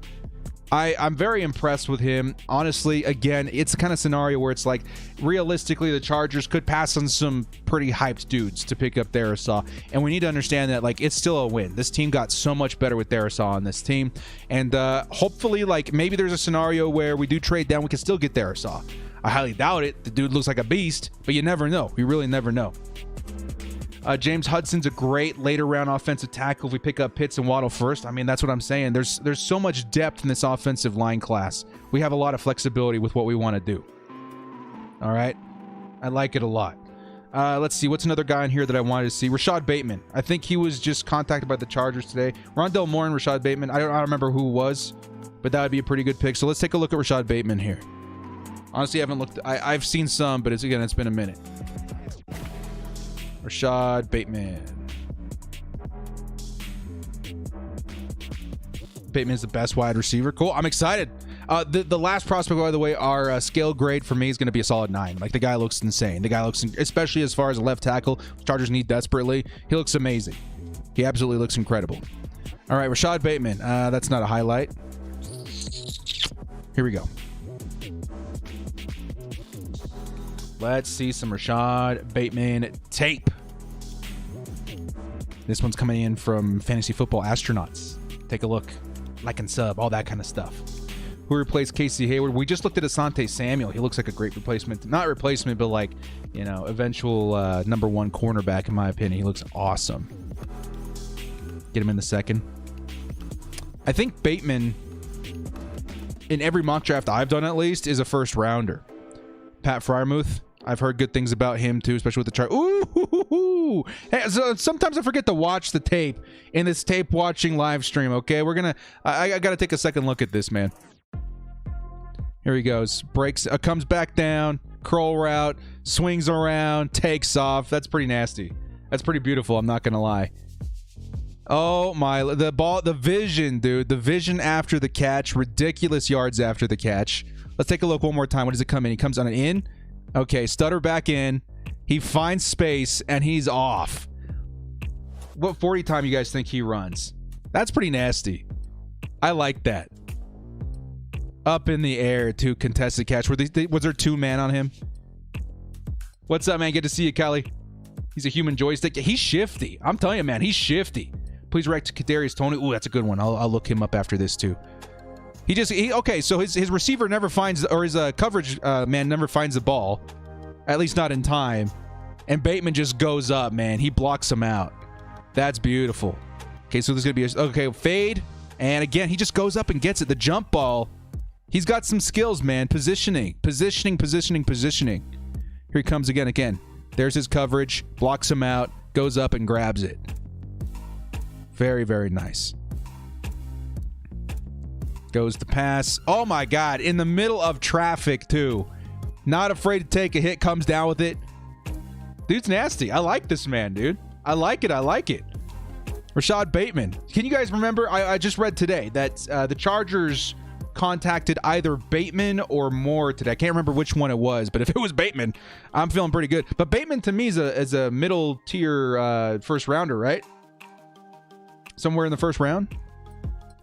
I'm very impressed with him. Honestly, again, it's the kind of scenario where it's like, realistically, the Chargers could pass on some pretty hyped dudes to pick up Darrisaw. And we need to understand that, like, it's still a win. This team got so much better with Darrisaw on this team. And hopefully, like, maybe there's a scenario where we do trade down, we can still get Darrisaw. I highly doubt it. The dude looks like a beast, but you never know. You really never know. James Hudson's a great later round offensive tackle if we pick up Pitts and Waddle first. I mean, that's what I'm saying. There's so much depth in this offensive line class. We have a lot of flexibility with what we want to do. All right. I like it a lot. Let's see. What's another guy in here that I wanted to see? Rashad Bateman. I think he was just contacted by the Chargers today. Rondell Moore and Rashad Bateman. I don't remember who it was, but that would be a pretty good pick. So let's take a look at Rashad Bateman here. Honestly, I haven't looked. I've seen some, but it's been a minute. Rashad Bateman. Bateman is the best wide receiver. Cool. I'm excited. The last prospect, by the way, our scale grade for me is going to be a solid 9. Like, the guy looks insane. The guy looks, especially as far as a left tackle, Chargers need desperately. He looks amazing. He absolutely looks incredible. All right, Rashad Bateman. That's not a highlight. Here we go. Let's see some Rashad Bateman tape. This one's coming in from Fantasy Football Astronauts. Take a look. Like and sub, all that kind of stuff. Who replaced Casey Hayward? We just looked at Ahsante Samuel. He looks like a great replacement. Not replacement, but like, you know, eventual number 1 cornerback, in my opinion. He looks awesome. Get him in the second. I think Bateman, in every mock draft I've done at least, is a first rounder. Pat Freiermuth, I've heard good things about him too, especially with the chart. Ooh, hey, so sometimes I forget to watch the tape in this tape watching live stream. Okay, I gotta take a second look at this, man. Here he goes. Breaks, comes back down, curl route, swings around, takes off. That's pretty nasty. That's pretty beautiful. I'm not gonna lie. Oh my, the vision, dude. The vision after the catch. Ridiculous yards after the catch. Let's take a look one more time. What does it come in? He comes on an in. Okay, stutter back in. He finds space, and he's off. What 40 time you guys think he runs? That's pretty nasty. I like that. Up in the air, to contested catch. Was there 2 man on him? What's up, man? Good to see you, Kelly. He's a human joystick. He's shifty. I'm telling you, man, he's shifty. Please direct to Kadarius Toney. Ooh, that's a good one. I'll look him up after this, too. Okay, so his receiver never finds, or his coverage man never finds the ball, at least not in time, and Bateman just goes up, man. He blocks him out. That's beautiful. Okay, so there's gonna be fade, and again he just goes up and gets it. The jump ball, he's got some skills, man. Positioning. Here he comes again. There's his coverage, blocks him out, goes up and grabs it. Very, very nice. Goes to pass. Oh my God. In the middle of traffic too. Not afraid to take a hit. Comes down with it. Dude's nasty. I like this man, dude. I like it. Rashad Bateman. Can you guys remember? I just read today that the Chargers contacted either Bateman or Moore today. I can't remember which one it was, but if it was Bateman, I'm feeling pretty good. But Bateman to me is a middle tier first rounder, right? Somewhere in the first round.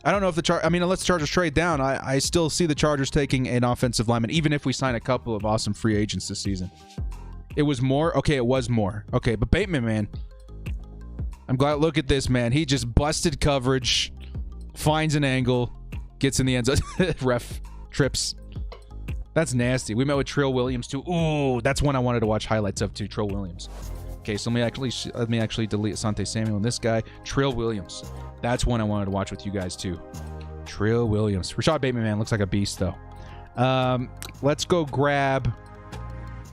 I don't know if unless the Chargers trade down, I still see the Chargers taking an offensive lineman, even if we sign a couple of awesome free agents this season. It was Moore? Okay, it was Moore. Okay, but Bateman, man. I'm glad. Look at this, man. He just busted coverage, finds an angle, gets in the end zone. Ref trips. That's nasty. We met with Trent Williams, too. Ooh, that's one I wanted to watch highlights of, too. Trent Williams. Okay, so let me actually delete Ahsante Samuel and this guy. Trent Williams. That's one I wanted to watch with you guys, too. Trent Williams. Rashad Bateman, man, looks like a beast, though. Let's go grab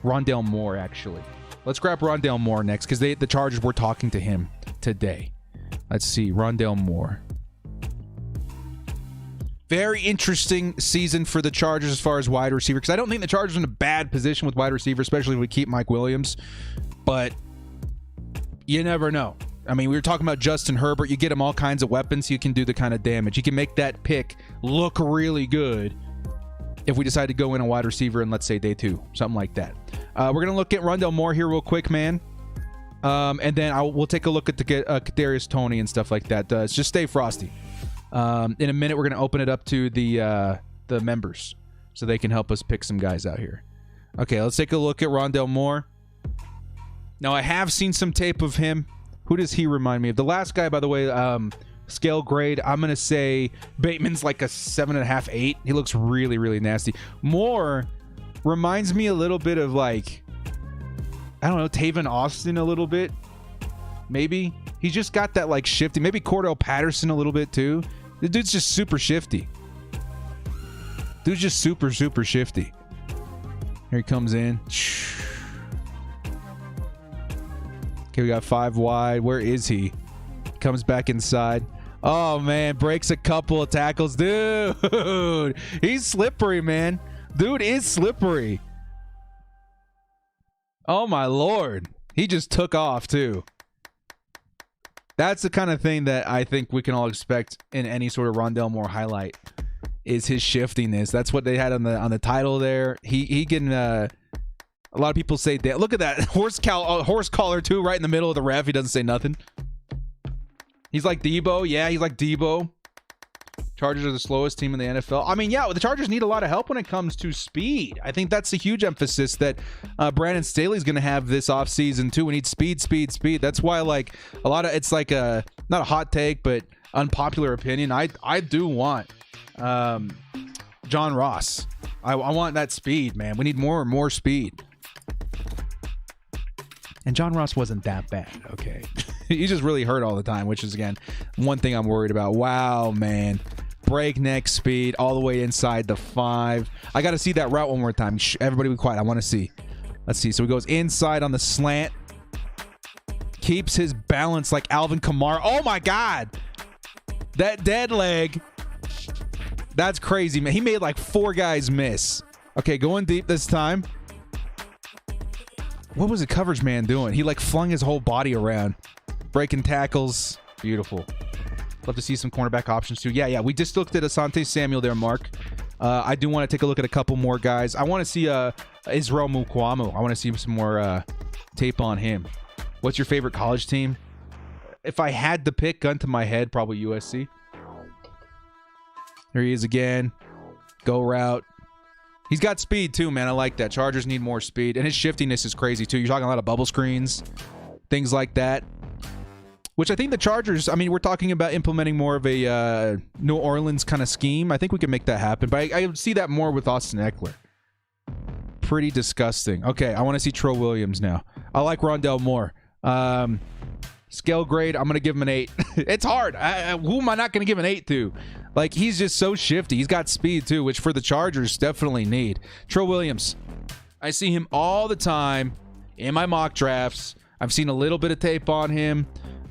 Rondell Moore, actually. Let's grab Rondell Moore next, because the Chargers were talking to him today. Let's see. Rondell Moore. Very interesting season for the Chargers as far as wide receiver, because I don't think the Chargers are in a bad position with wide receiver, especially if we keep Mike Williams. But you never know. I mean, we were talking about Justin Herbert. You get him all kinds of weapons. He can do the kind of damage. He can make that pick look really good if we decide to go in a wide receiver in, let's say, day 2. Something like that. We're going to look at Rondell Moore here real quick, man. And then we'll take a look at the Kadarius Toney and stuff like that. Just stay frosty. In a minute, we're going to open it up to the members so they can help us pick some guys out here. Okay, let's take a look at Rondell Moore. Now, I have seen some tape of him. Who does he remind me of? The last guy, by the way, scale grade, I'm going to say Bateman's like a 7.5, 8. He looks really, really nasty. Moore reminds me a little bit of, like, I don't know, Tavon Austin a little bit. Maybe. He just got that, like, shifty. Maybe Cordell Patterson a little bit, too. The dude's just super shifty. Dude's just super, super shifty. Here he comes in. Okay, we got 5 wide. Where is he? Comes back inside. Oh, man. Breaks a couple of tackles. Dude. He's slippery, man. Dude is slippery. Oh, my Lord. He just took off, too. That's the kind of thing that I think we can all expect in any sort of Rondell Moore highlight, is his shiftiness. That's what they had on the title there. He can... a lot of people say that. Look at that. Horse collar, too, right in the middle of the ref. He doesn't say nothing. He's like Debo. Yeah, he's like Debo. Chargers are the slowest team in the NFL. I mean, yeah, the Chargers need a lot of help when it comes to speed. I think that's a huge emphasis that Brandon Staley's going to have this offseason, too. We need speed, speed, speed. That's why, like, a lot of it's like a, not a hot take, but unpopular opinion. I do want John Ross. I want that speed, man. We need more and more speed. And John Ross wasn't that bad, okay? He's just really hurt all the time, which is, again, one thing I'm worried about. Wow, man. Breakneck speed all the way inside the 5. I got to see that route one more time. Everybody be quiet. I want to see. Let's see. So he goes inside on the slant. Keeps his balance like Alvin Kamara. Oh, my God. That dead leg. That's crazy, man. He made like 4 guys miss. Okay, going deep this time. What was the coverage man doing? He like flung his whole body around. Breaking tackles. Beautiful. Love to see some cornerback options too. Yeah. We just looked at Ahsante Samuel there, Mark. I do want to take a look at a couple more guys. I want to see Israel Mukwamu. I want to see some more tape on him. What's your favorite college team? If I had to pick, gun to my head, probably USC. There he is again. Go route. He's got speed too, man. I like that. Chargers need more speed. And his shiftiness is crazy too. You're talking a lot of bubble screens, things like that. Which I think the Chargers, I mean, we're talking about implementing more of a New Orleans kind of scheme. I think we can make that happen. But I would see that more with Austin Eckler. Pretty disgusting. Okay, I want to see Trent Williams now. I like Rondell Moore. Scale grade, I'm going to give him an 8. It's hard. Who am I not going to give an 8 to? Like, he's just so shifty. He's got speed, too, which for the Chargers definitely need. Trent Williams. I see him all the time in my mock drafts. I've seen a little bit of tape on him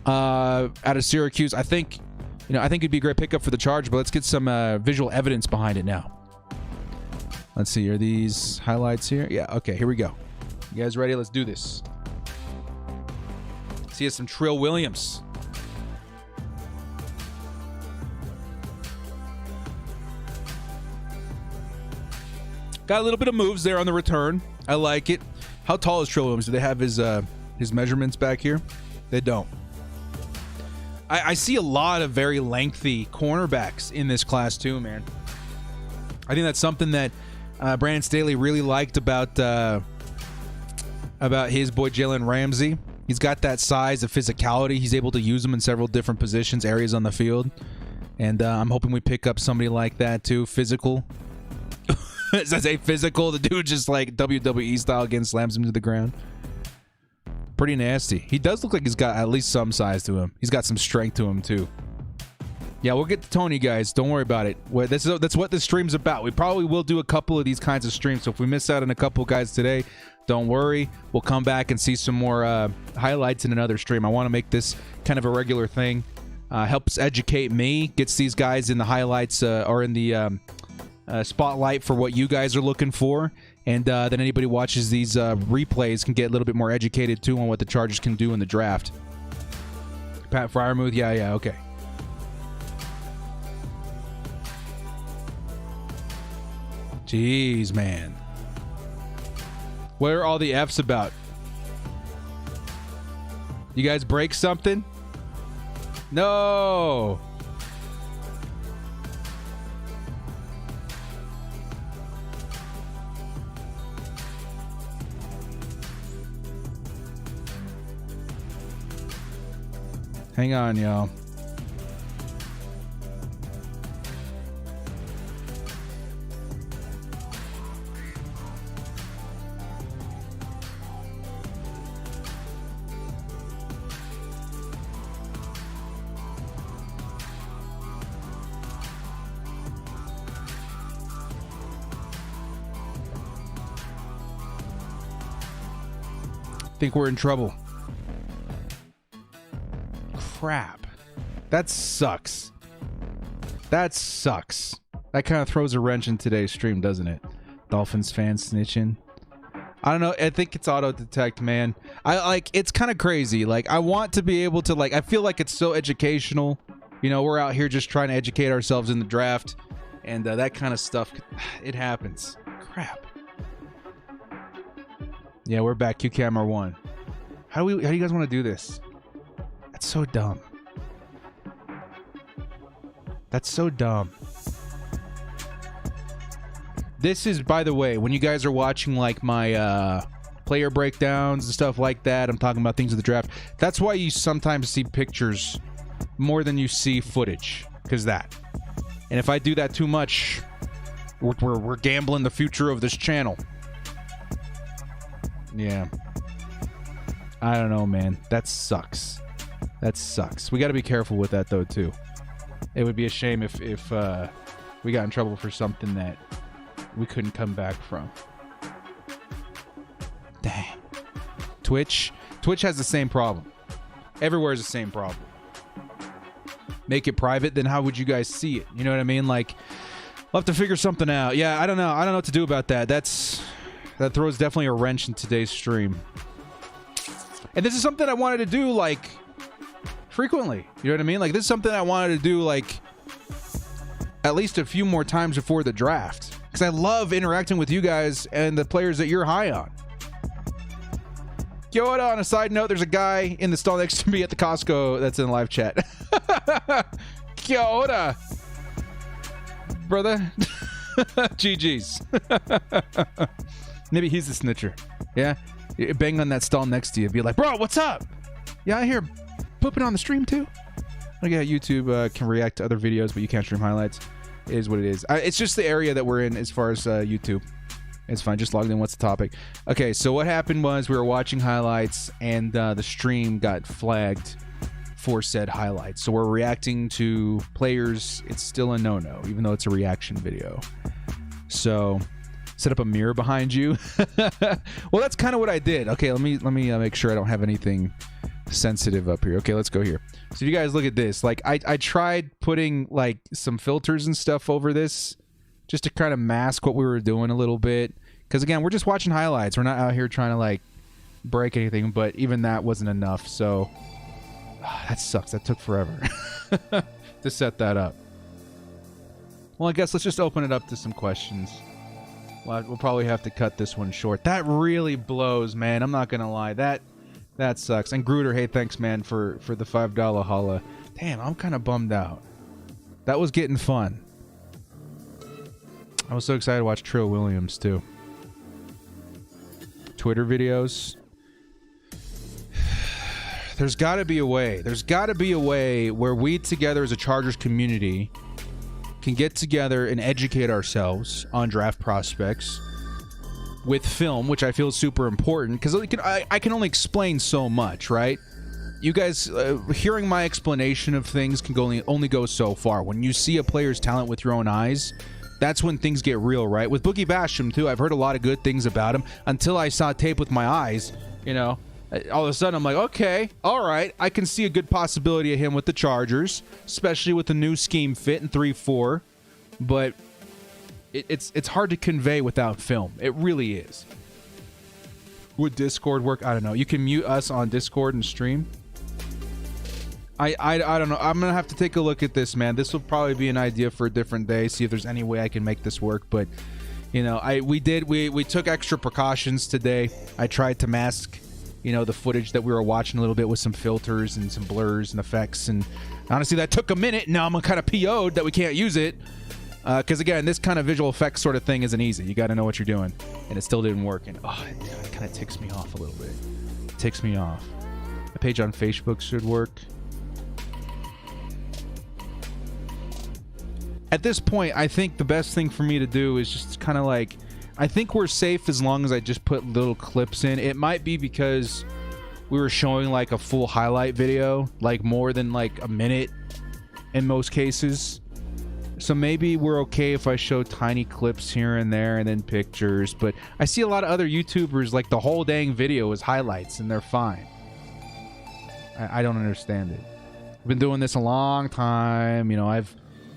out of Syracuse. I think it'd be a great pickup for the Chargers, but let's get some visual evidence behind it now. Let's see. Are these highlights here? Yeah, okay, here we go. You guys ready? Let's do this. See us some Trent Williams. Got a little bit of moves there on the return. I like it. How tall is Trent Williams? Do they have his measurements back here? They don't. I see a lot of very lengthy cornerbacks in this class too, man. I think that's something that Brandon Staley really liked about his boy Jalen Ramsey. He's got that size of physicality. He's able to use them in several different positions, areas on the field. And I'm hoping we pick up somebody like that too. Physical. As I say physical, the dude just like WWE style again slams him to the ground. Pretty nasty. He does look like he's got at least some size to him. He's got some strength to him too. Yeah, we'll get to Tony, guys. Don't worry about it. That's what this stream's about. We probably will do a couple of these kinds of streams. So if we miss out on a couple guys today, don't worry. We'll come back and see some more highlights in another stream. I want to make this kind of a regular thing. Helps educate me. Gets these guys in the highlights or in the spotlight for what you guys are looking for. And then anybody watches these replays can get a little bit more educated too on what the Chargers can do in the draft. Pat Freiermuth, yeah, okay. Jeez, man. What are all the F's about? You guys break something? No. Hang on, y'all. Think we're in trouble. Crap. That sucks. That sucks. That kind of throws a wrench in today's stream, doesn't it? Dolphins fans snitching. I don't know. I think it's auto detect, man. It's kind of crazy. Like, I want to be able to, like, I feel like it's so educational. You know, we're out here just trying to educate ourselves in the draft, and that kind of stuff, it happens. Crap. Yeah, we're back. Q camera 1. How do you guys want to do this? That's so dumb. That's so dumb. This is, by the way, when you guys are watching like my player breakdowns and stuff like that, I'm talking about things of the draft. That's why you sometimes see pictures more than you see footage, because that. And if I do that too much, we're gambling the future of this channel. Yeah. I don't know, man. That sucks. That sucks. We got to be careful with that, though, too. It would be a shame if we got in trouble for something that we couldn't come back from. Dang. Twitch has the same problem. Everywhere is the same problem. Make it private, then how would you guys see it? You know what I mean? Like, we'll have to figure something out. Yeah, I don't know. I don't know what to do about that. That throws definitely a wrench in today's stream. And this is something I wanted to do, like, frequently. You know what I mean? Like, this is something I wanted to do, like, at least a few more times before the draft. Because I love interacting with you guys and the players that you're high on. Yo, on a side note, there's a guy in the stall next to me at the Costco that's in live chat. Kia ora, brother. GG's. Maybe he's the snitcher. Yeah? Bang on that stall next to you. Be like, bro, what's up? Yeah, I hear pooping on the stream too. Oh, yeah, YouTube can react to other videos, but you can't stream highlights. It is what it is. It's just the area that we're in as far as YouTube. It's fine. Just logged in. What's the topic? Okay, so what happened was we were watching highlights, and the stream got flagged for said highlights. So we're reacting to players. It's still a no-no, even though it's a reaction video. So set up a mirror behind you. Well, that's kind of what I did. Okay, let me make sure I don't have anything sensitive up here. Okay, let's go here. So if you guys look at this, like I tried putting like some filters and stuff over this just to kind of mask what we were doing a little bit, because again, we're just watching highlights. We're not out here trying to like break anything, but even that wasn't enough. So that sucks. That took forever to set that up. Well, I guess let's just open it up to some questions. We'll probably have to cut this one short. That really blows, man. I'm not gonna lie. That sucks. And Gruder, hey, thanks, man, for the $5 holla. Damn, I'm kind of bummed out. That was getting fun. I was so excited to watch Trent Williams, too. Twitter videos. There's got to be a way. There's got to be a way where we together as a Chargers community can get together and educate ourselves on draft prospects with film, which I feel is super important, because I can only explain so much, right? You guys hearing my explanation of things can only go so far. When you see a player's talent with your own eyes, that's when things get real, right? With Boogie Basham, too, I've heard a lot of good things about him until I saw tape with my eyes, you know. All of a sudden, I'm like, okay, all right, I can see a good possibility of him with the Chargers, especially with the new scheme fit in 3-4, but it's hard to convey without film. It really is. Would Discord work? I don't know. You can mute us on Discord and stream. I don't know. I'm gonna have to take a look at this, man. This will probably be an idea for a different day. See if there's any way I can make this work. But you know, we took extra precautions today. I tried to mask, you know, the footage that we were watching a little bit with some filters and some blurs and effects. And honestly, that took a minute. Now I'm kind of PO'd that we can't use it. Because again, this kind of visual effects sort of thing isn't easy. You got to know what you're doing, and it still didn't work. And it kind of ticks me off a little bit. It ticks me off. A page on Facebook should work. At this point, I think the best thing for me to do is just kind of like, I think we're safe as long as I just put little clips in. It might be because we were showing like a full highlight video, like more than like a minute in most cases. So maybe we're okay if I show tiny clips here and there and then pictures. But I see a lot of other YouTubers, like the whole dang video is highlights and they're fine. I don't understand it. I've been doing this a long time. You know,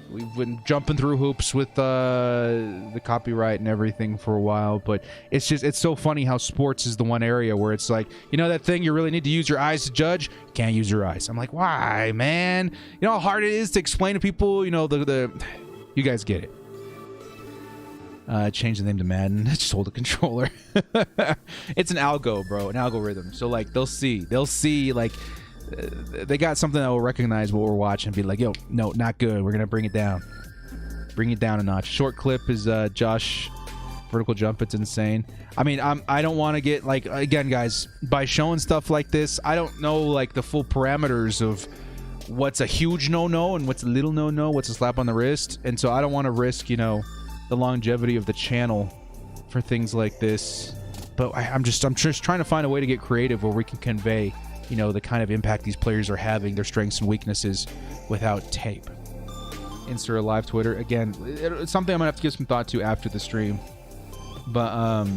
we've been jumping through hoops with the copyright and everything for a while, but it's so funny how sports is the one area where it's like, you know, that thing you really need to use your eyes to judge, you can't use your eyes. I'm like, why, man? You know how hard it is to explain to people, you know, you guys get it. Change the name to Madden. Just hold a controller. It's an algo, bro, an algorithm. So like they'll see like they got something that will recognize what we're watching and be like, yo, no, not good. We're gonna bring it down a notch. Short clip is Josh vertical jump. It's insane. I mean, I don't want to get like, again, guys, by showing stuff like this, I don't know like the full parameters of what's a huge no and what's a little no, what's a slap on the wrist, and so I don't want to risk, you know, the longevity of the channel for things like this. But I'm just trying to find a way to get creative where we can convey, you know, the kind of impact these players are having, their strengths and weaknesses, without tape. Insert a live Twitter. Again, it's something I'm gonna have to give some thought to after the stream. But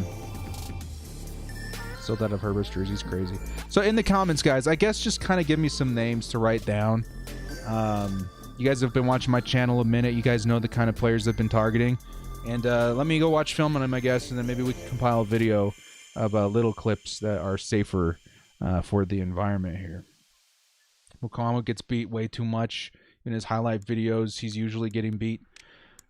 still that of Herbert's jersey's crazy. So in the comments, guys, I guess just kind of give me some names to write down. You guys have been watching my channel a minute. You guys know the kind of players I've been targeting. And let me go watch film on them, I guess, and then maybe we can compile a video of little clips that are safer for the environment here. Mukwamo gets beat way too much in his highlight videos. He's usually getting beat.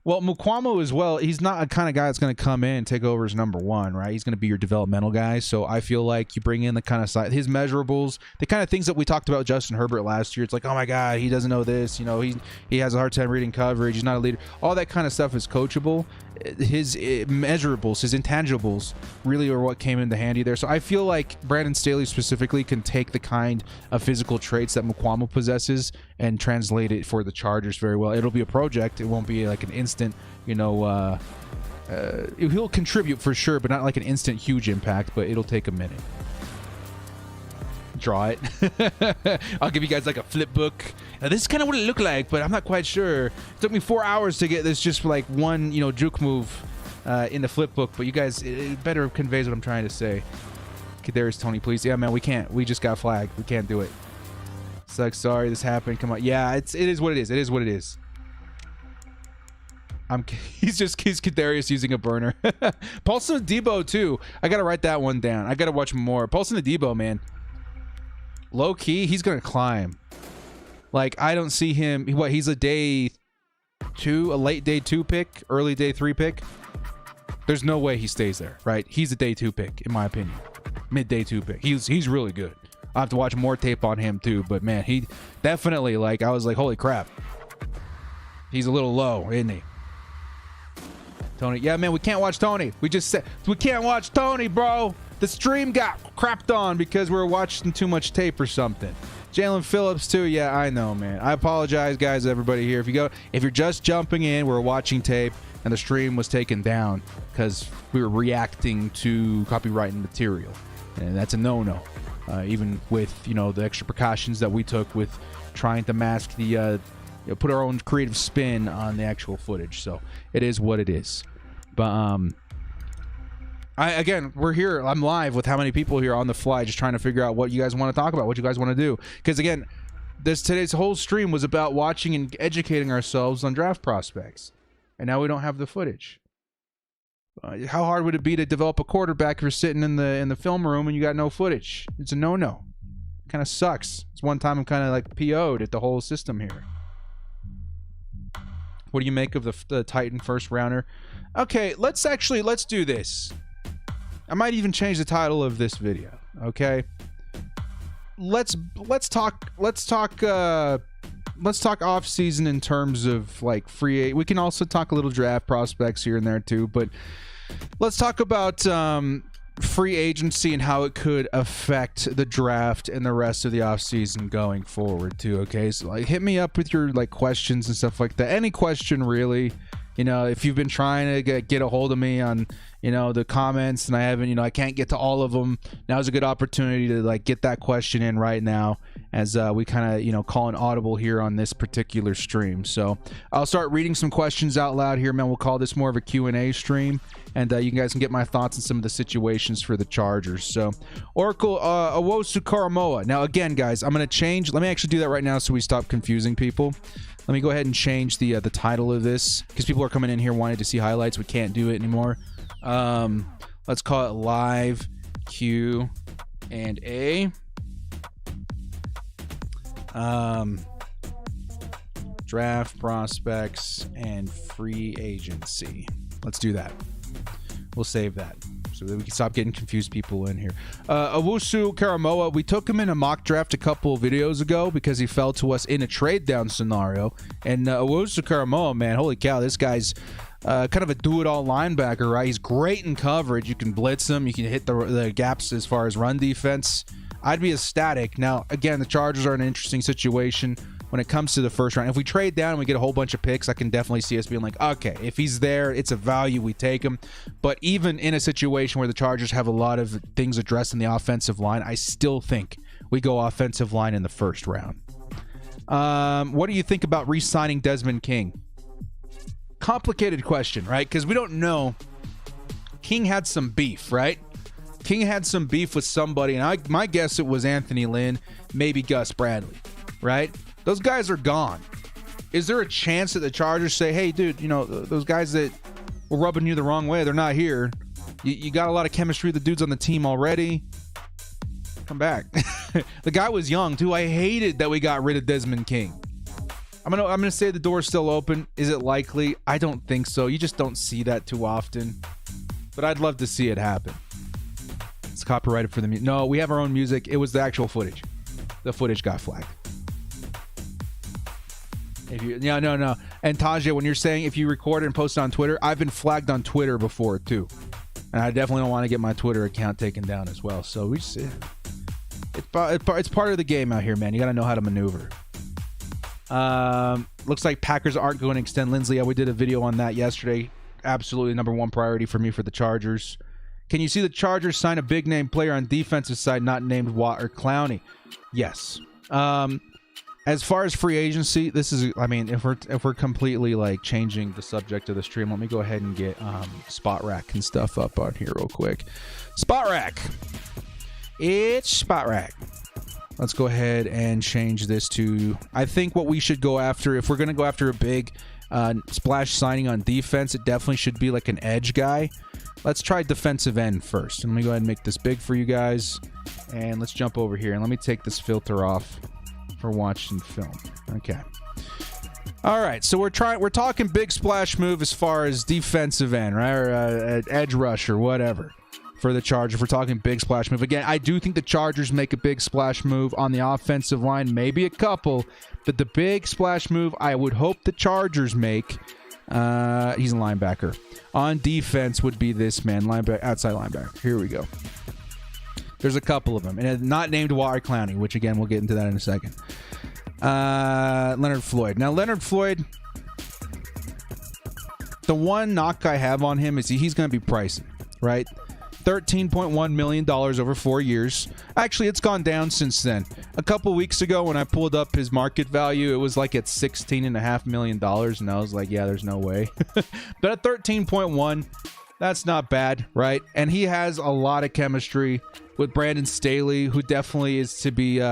Well, Mukwamo as well, he's not a kind of guy that's going to come in and take over as number one, right? He's going to be your developmental guy. So I feel like you bring in the kind of side, his measurables, the kind of things that we talked about Justin Herbert last year. It's like, oh my God, he doesn't know this. You know, he has a hard time reading coverage. He's not a leader. All that kind of stuff is coachable. His measurables, his intangibles really are what came into handy there. So I feel like Brandon Staley specifically can take the kind of physical traits that Mukwamo possesses and translate it for the Chargers very well. It'll be a project. It won't be like an instant, you know, he'll contribute for sure, but not like an instant huge impact, but it'll take a minute. Draw it. I'll give you guys like a flip book. Now, this is kind of what it looked like, but I'm not quite sure. It took me 4 hours to get this just like one, you know, juke move in the flip book, but you guys, it better conveys what I'm trying to say. Kadarius Toney, please. Yeah, man, we can't. We just got flagged. We can't do it. Sucks. Sorry, this happened. Come on. Yeah, it is what it is. It is what it is. He's Kadarius using a burner. Paulson Debo too. I gotta write that one down. I gotta watch more. Paulson Debo, man. Low key, he's gonna climb. Like, I don't see him. What, he's a day 2, a late day 2 pick, early day 3 pick. There's no way he stays there, right? He's a day 2 pick, in my opinion. Mid day 2 pick. He's really good. I have to watch more tape on him too, but man, he definitely, like, I was like, holy crap. He's a little low, isn't he? Tony, yeah, man, we can't watch Tony. We just said we can't watch Tony, bro. The stream got crapped on because we were watching too much tape or something. Jalen Phillips too. Yeah, I know, man. I apologize, guys, everybody here. If you're just jumping in, we're watching tape and the stream was taken down because we were reacting to copyrighted material, and that's a no-no. Even with, you know, the extra precautions that we took with trying to mask the, you know, put our own creative spin on the actual footage. So it is what it is. But again, we're here. I'm live with how many people here on the fly, just trying to figure out what you guys want to talk about, what you guys want to do. Because again, today's whole stream was about watching and educating ourselves on draft prospects, and now we don't have the footage. How hard would it be to develop a quarterback if you're sitting in the film room and you got no footage? It's a no-no. Kind of sucks. It's one time I'm kind of like PO'd at the whole system here. What do you make of the Titan first rounder? Okay, let's do this. I might even change the title of this video. Okay, let's talk off season in terms of like free. We can also talk a little draft prospects here and there too, but let's talk about free agency and how it could affect the draft and the rest of the off season going forward too. Okay, so like hit me up with your like questions and stuff like that. Any question really. You know, if you've been trying to get a hold of me on, you know, the comments and I haven't, you know, I can't get to all of them. Now's a good opportunity to like get that question in right now as we kind of, you know, call an audible here on this particular stream. So I'll start reading some questions out loud here, man. We'll call this more of a Q&A stream, and you guys can get my thoughts on some of the situations for the Chargers. So Oracle Owosu Karamoa. Now, again, guys, I'm going to change. Let me actually do that right now so we stop confusing people. Let me go ahead and change the title of this, because people are coming in here wanting to see highlights. We can't do it anymore. Let's call it Live Q&A. Draft, prospects, and free agency. Let's do that. We'll save that so that we can stop getting confused people in here. Owusu Karamoa, we took him in a mock draft a couple of videos ago because he fell to us in a trade down scenario. And Owusu Karamoa, man, holy cow, this guy's kind of a do-it-all linebacker, right? He's great in coverage. You can blitz him. You can hit the gaps as far as run defense. I'd be ecstatic. Now, again, the Chargers are in an interesting situation when it comes to the first round. If we trade down and we get a whole bunch of picks, I can definitely see us being like, okay, if he's there, it's a value, we take him. But even in a situation where the Chargers have a lot of things addressed in the offensive line, I still think we go offensive line in the first round. What do you think about re-signing Desmond King? Complicated question, right? Because we don't know. King had some beef, right? King had some beef with somebody, and my guess it was Anthony Lynn, maybe Gus Bradley, right? Those guys are gone. Is there a chance that the Chargers say, hey, dude, you know, those guys that were rubbing you the wrong way, they're not here. You got a lot of chemistry with the dudes on the team already. Come back. The guy was young, too. I hated that we got rid of Desmond King. I'm gonna say the door's still open. Is it likely? I don't think so. You just don't see that too often. But I'd love to see it happen. It's copyrighted for the music. No, we have our own music. It was the actual footage. The footage got flagged. No. And Tajia, when you're saying if you record it and post it on Twitter, I've been flagged on Twitter before too, and I definitely don't want to get my Twitter account taken down as well. So we just, it's part of the game out here, man. You got to know how to maneuver. Looks like Packers aren't going to extend Lindsley. Yeah, we did a video on that yesterday. Absolutely number one priority for me for the Chargers. Can you see the Chargers sign a big name player on defensive side not named Watt or Clowney? Yes. As far as free agency, this is, I mean, if we're completely like changing the subject of the stream, let me go ahead and get Spot Rack and stuff up on here real quick. Spot Rack. It's Spot Rack. Let's go ahead and change this to, I think what we should go after, if we're going to go after a big splash signing on defense, it definitely should be like an edge guy. Let's try defensive end first. And let me go ahead and make this big for you guys. And let's jump over here and let me take this filter off for watching film. Okay. All right, so we're talking big splash move as far as defensive end, right? Or edge rush or whatever for the Chargers. We're talking big splash move. Again, I do think the Chargers make a big splash move on the offensive line, maybe a couple, but the big splash move I would hope the Chargers make, he's a linebacker. On defense would be this man, outside linebacker. Here we go. There's a couple of them, and not named Watt or Clowney, which again we'll get into that in a second. Leonard Floyd. Now Leonard Floyd, the one knock I have on him is he's going to be pricey, right? $13.1 million over 4 years. Actually, it's gone down since then. A couple weeks ago when I pulled up his market value, it was like at $16.5 million, and I was like, yeah, there's no way. But at 13.1, that's not bad, right? And he has a lot of chemistry with Brandon Staley, who definitely is to be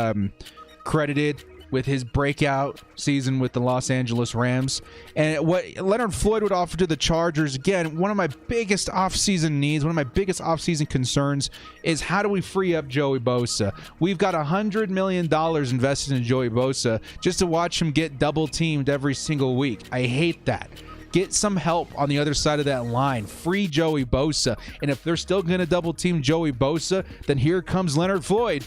credited with his breakout season with the Los Angeles Rams. And what Leonard Floyd would offer to the Chargers, again, one of my biggest offseason needs, one of my biggest offseason concerns is how do we free up Joey Bosa? We've got $100 million invested in Joey Bosa just to watch him get double teamed every single week. I hate that. Get some help on the other side of that line. Free Joey Bosa. And if they're still going to double team Joey Bosa, then here comes Leonard Floyd.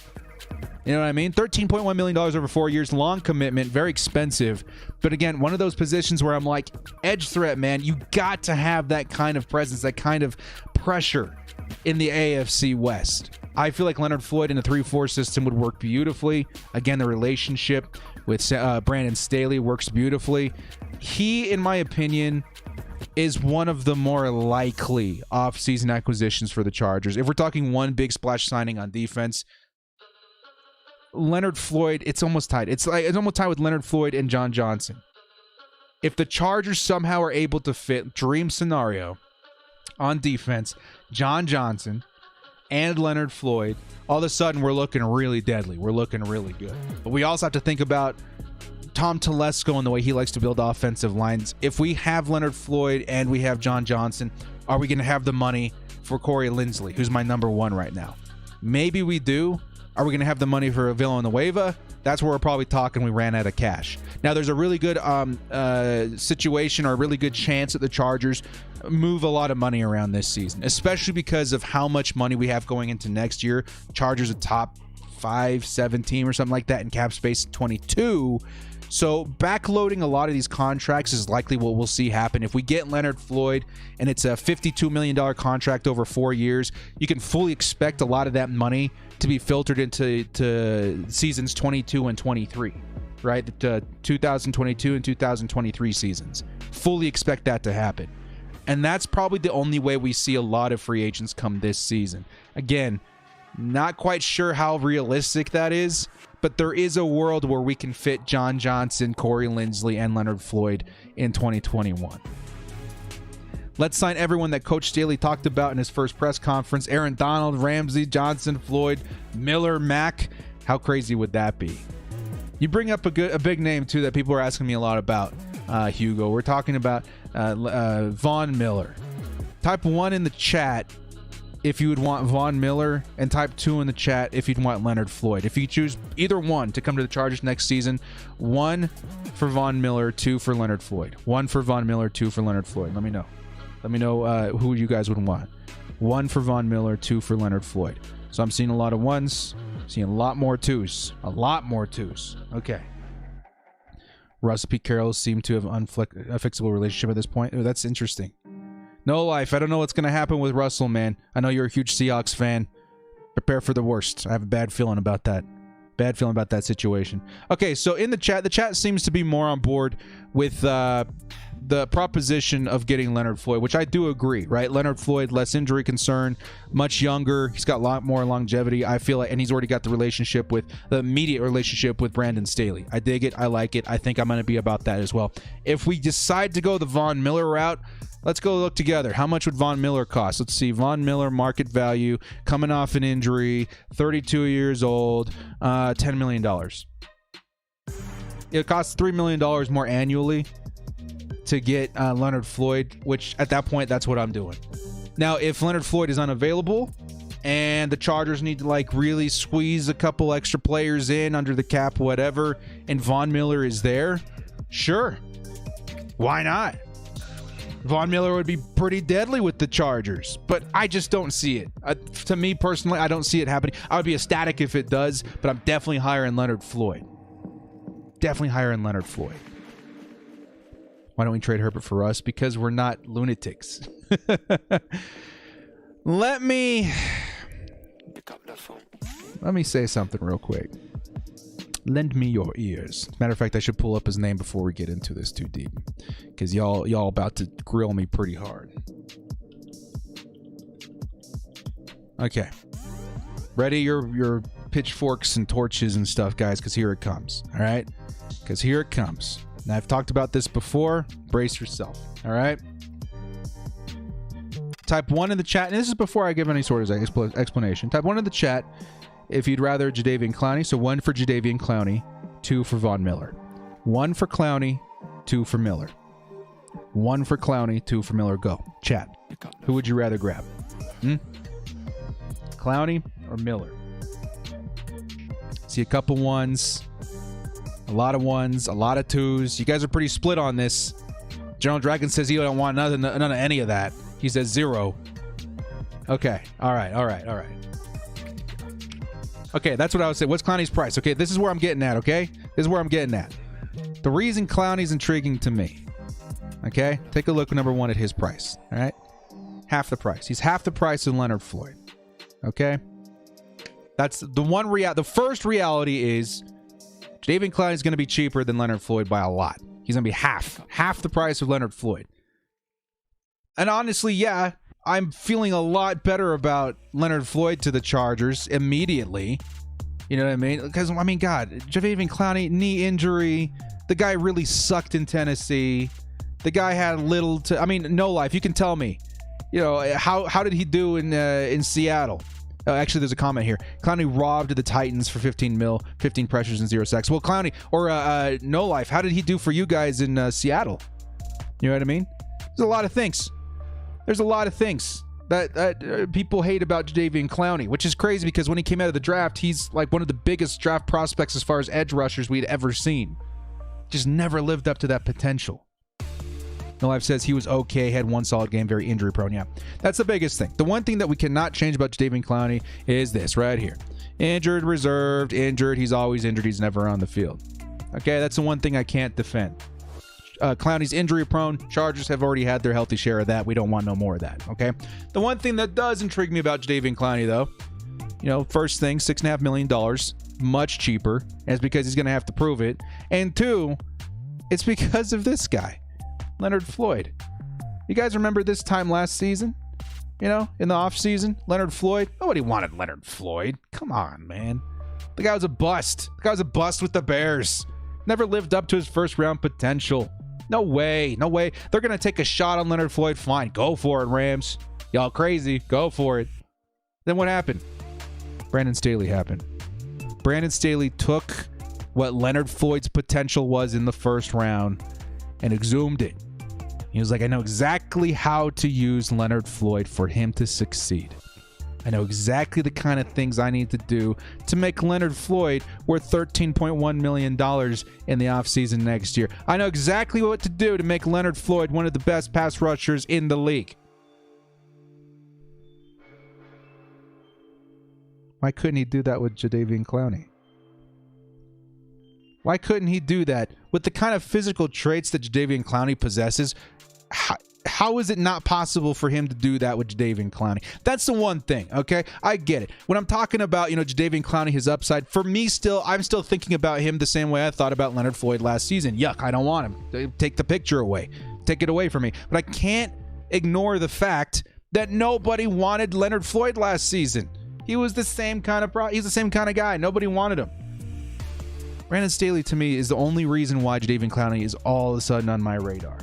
You know what I mean? $13.1 million over 4 years. Long commitment. Very expensive. But again, one of those positions where I'm like, edge threat, man. You got to have that kind of presence, that kind of pressure in the AFC West. I feel like Leonard Floyd in a 3-4 system would work beautifully. Again, the relationship with Brandon Staley works beautifully. He, in my opinion, is one of the more likely off-season acquisitions for the Chargers. If we're talking one big splash signing on defense, Leonard Floyd, it's almost tied. It's almost tied with Leonard Floyd and John Johnson. If the Chargers somehow are able to fit, dream scenario, on defense, John Johnson and Leonard Floyd, all of a sudden we're looking really deadly. We're looking really good. But we also have to think about Tom Telesco and the way he likes to build offensive lines. If we have Leonard Floyd and we have John Johnson, are we going to have the money for Corey Linsley, who's my number one right now? Maybe we do. Are we going to have the money for Villanueva? That's where we're probably talking we ran out of cash. Now, there's a really good situation or a really good chance that the Chargers move a lot of money around this season, especially because of how much money we have going into next year. Chargers a top 5-7 team or something like that in cap space 22. So backloading a lot of these contracts is likely what we'll see happen. If we get Leonard Floyd and it's a $52 million contract over 4 years, you can fully expect a lot of that money to be filtered into seasons 22 and 23, right? The 2022 and 2023 seasons. Fully expect that to happen. And that's probably the only way we see a lot of free agents come this season. Again, not quite sure how realistic that is, but there is a world where we can fit John Johnson, Corey Linsley, and Leonard Floyd in 2021. Let's sign everyone that Coach Staley talked about in his first press conference. Aaron Donald, Ramsey, Johnson, Floyd, Miller, Mack. How crazy would that be? You bring up a big name, too, that people are asking me a lot about, Hugo. We're talking about Von Miller. Type 1 in the chat if you would want Von Miller, and type 2 in the chat if you'd want Leonard Floyd. If you choose either one to come to the Chargers next season, 1 for Von Miller, 2 for Leonard Floyd. 1 for Von Miller, 2 for Leonard Floyd. Let me know. Let me know who you guys would want. 1 for Von Miller, 2 for Leonard Floyd. So I'm seeing a lot of 1s, seeing a lot more 2s. A lot more 2s. Okay. Russ P. Carroll seem to have a fixable relationship at this point. Oh, that's interesting. No life. I don't know what's going to happen with Russell, man. I know you're a huge Seahawks fan. Prepare for the worst. I have a bad feeling about that. Bad feeling about that situation. Okay, so in the chat seems to be more on board with the proposition of getting Leonard Floyd, which I do agree, right? Leonard Floyd, less injury concern, much younger. He's got a lot more longevity, I feel like, and he's already got the immediate relationship with Brandon Staley. I dig it. I like it. I think I'm going to be about that as well. If we decide to go the Von Miller route, let's go look together. How much would Von Miller cost? Let's see. Von Miller market value, coming off an injury, 32 years old, $10 million. It costs $3 million more annually to get Leonard Floyd, which at that point, that's what I'm doing. Now, if Leonard Floyd is unavailable and the Chargers need to really squeeze a couple extra players in under the cap, whatever, and Von Miller is there, sure. Why not? Von Miller would be pretty deadly with the Chargers, but I just don't see it. To me personally, I don't see it happening. I would be ecstatic if it does, but I'm definitely higher in Leonard Floyd. Definitely higher in Leonard Floyd. Why don't we trade Herbert for us? Because we're not lunatics. Let me say something real quick. Lend me your ears. Matter of fact, I should pull up his name before we get into this too deep, because y'all about to grill me pretty hard. Okay, ready your pitchforks and torches and stuff, guys, because here it comes. All right, because here it comes. Now, I've talked about this before. Brace yourself. All right. Type 1 in the chat, and this is before I give any sort of explanation. Type 1 in the chat if you'd rather Jadeveon Clowney. So 1 for Jadeveon Clowney, 2 for Von Miller. 1 for Clowney, 2 for Miller. 1 for Clowney, 2 for Miller. Go. Chat. Who would you rather grab? Clowney or Miller? See a couple 1s. A lot of 1s, a lot of 2s. You guys are pretty split on this. General Dragon says he don't want none of any of that. He says 0. Okay. All right. Okay, that's what I would say. What's Clowney's price? Okay, this is where I'm getting at, okay? This is where I'm getting at. The reason Clowney's intriguing to me, okay? Take a look, number 1, at his price, all right? Half the price. He's half the price of Leonard Floyd, okay? That's the one the first reality is Jadeveon Clowney is going to be cheaper than Leonard Floyd by a lot. He's going to be half the price of Leonard Floyd. And honestly, yeah, I'm feeling a lot better about Leonard Floyd to the Chargers immediately. You know what I mean? Because, I mean, God, Jadeveon Clowney, knee injury. The guy really sucked in Tennessee. The guy had little to, I mean, no life. You can tell me, you know, how did he do in Seattle? Actually, there's a comment here. Clowney robbed the Titans for 15 mil, 15 pressures and 0 sacks. Well, Clowney, or no life, how did he do for you guys in Seattle? You know what I mean? There's a lot of things. There's a lot of things that people hate about Jadeveon Clowney, which is crazy because when he came out of the draft, he's like one of the biggest draft prospects as far as edge rushers we'd ever seen. Just never lived up to that potential. No Life says he was okay, had one solid game, very injury prone. Yeah, that's the biggest thing. The one thing that we cannot change about Jadeveon Clowney is this right here. Injured, reserved, injured. He's always injured. He's never on the field. Okay, that's the one thing I can't defend. Clowney's injury prone. Chargers have already had their healthy share of that. We don't want no more of that. Okay. The one thing that does intrigue me about Jadeveon Clowney, though, you know, first thing, $6.5 million, much cheaper. And it's because he's going to have to prove it. And two, it's because of this guy, Leonard Floyd. You guys remember this time last season? You know, in the offseason, Leonard Floyd. Nobody wanted Leonard Floyd. Come on, man. The guy was a bust. The guy was a bust with the Bears. Never lived up to his first round potential. No way. No way. They're going to take a shot on Leonard Floyd. Fine. Go for it, Rams. Y'all crazy. Go for it. Then what happened? Brandon Staley happened. Brandon Staley took what Leonard Floyd's potential was in the first round and exhumed it. He was like, I know exactly how to use Leonard Floyd for him to succeed. I know exactly the kind of things I need to do to make Leonard Floyd worth $13.1 million in the offseason next year. I know exactly what to do to make Leonard Floyd one of the best pass rushers in the league. Why couldn't he do that with Jadeveon Clowney? Why couldn't he do that with the kind of physical traits that Jadeveon Clowney possesses? How is it not possible for him to do that with Jadeveon Clowney? That's the one thing, okay? I get it. When I'm talking about, you know, Jadeveon Clowney, his upside, for me I'm still thinking about him the same way I thought about Leonard Floyd last season. Yuck, I don't want him. Take the picture away. Take it away from me. But I can't ignore the fact that nobody wanted Leonard Floyd last season. He was the same kind of he's the same kind of guy. Nobody wanted him. Brandon Staley, to me, is the only reason why Jadeveon Clowney is all of a sudden on my radar.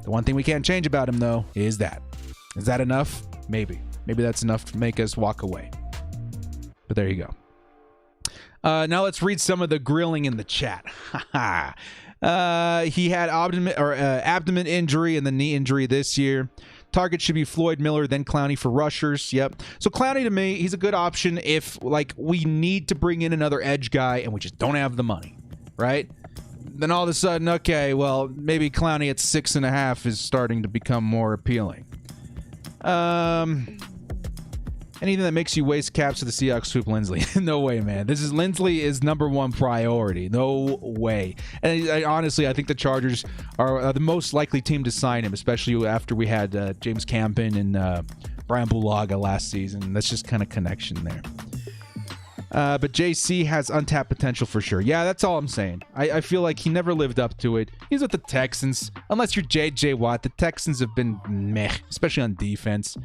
The one thing we can't change about him, though, is that. Is that enough? Maybe. Maybe that's enough to make us walk away. But there you go. Now let's read some of the grilling in the chat. He had abdomen injury and the knee injury this year. Target should be Floyd, Miller, then Clowney for rushers. Yep. So Clowney, to me, he's a good option if, like, we need to bring in another edge guy and we just don't have the money, right? Then all of a sudden, okay, well, maybe Clowney at 6.5 is starting to become more appealing. Anything that makes you waste caps to the Seahawks swoop Lindsley. No way, man. Lindsley is number one priority. No way. And honestly, I think the Chargers are the most likely team to sign him, especially after we had James Campen and Brian Bulaga last season. That's just kind of connection there. But JC has untapped potential for sure. Yeah, that's all I'm saying. I feel like he never lived up to it. He's with the Texans. Unless you're J.J. Watt, the Texans have been meh, especially on defense.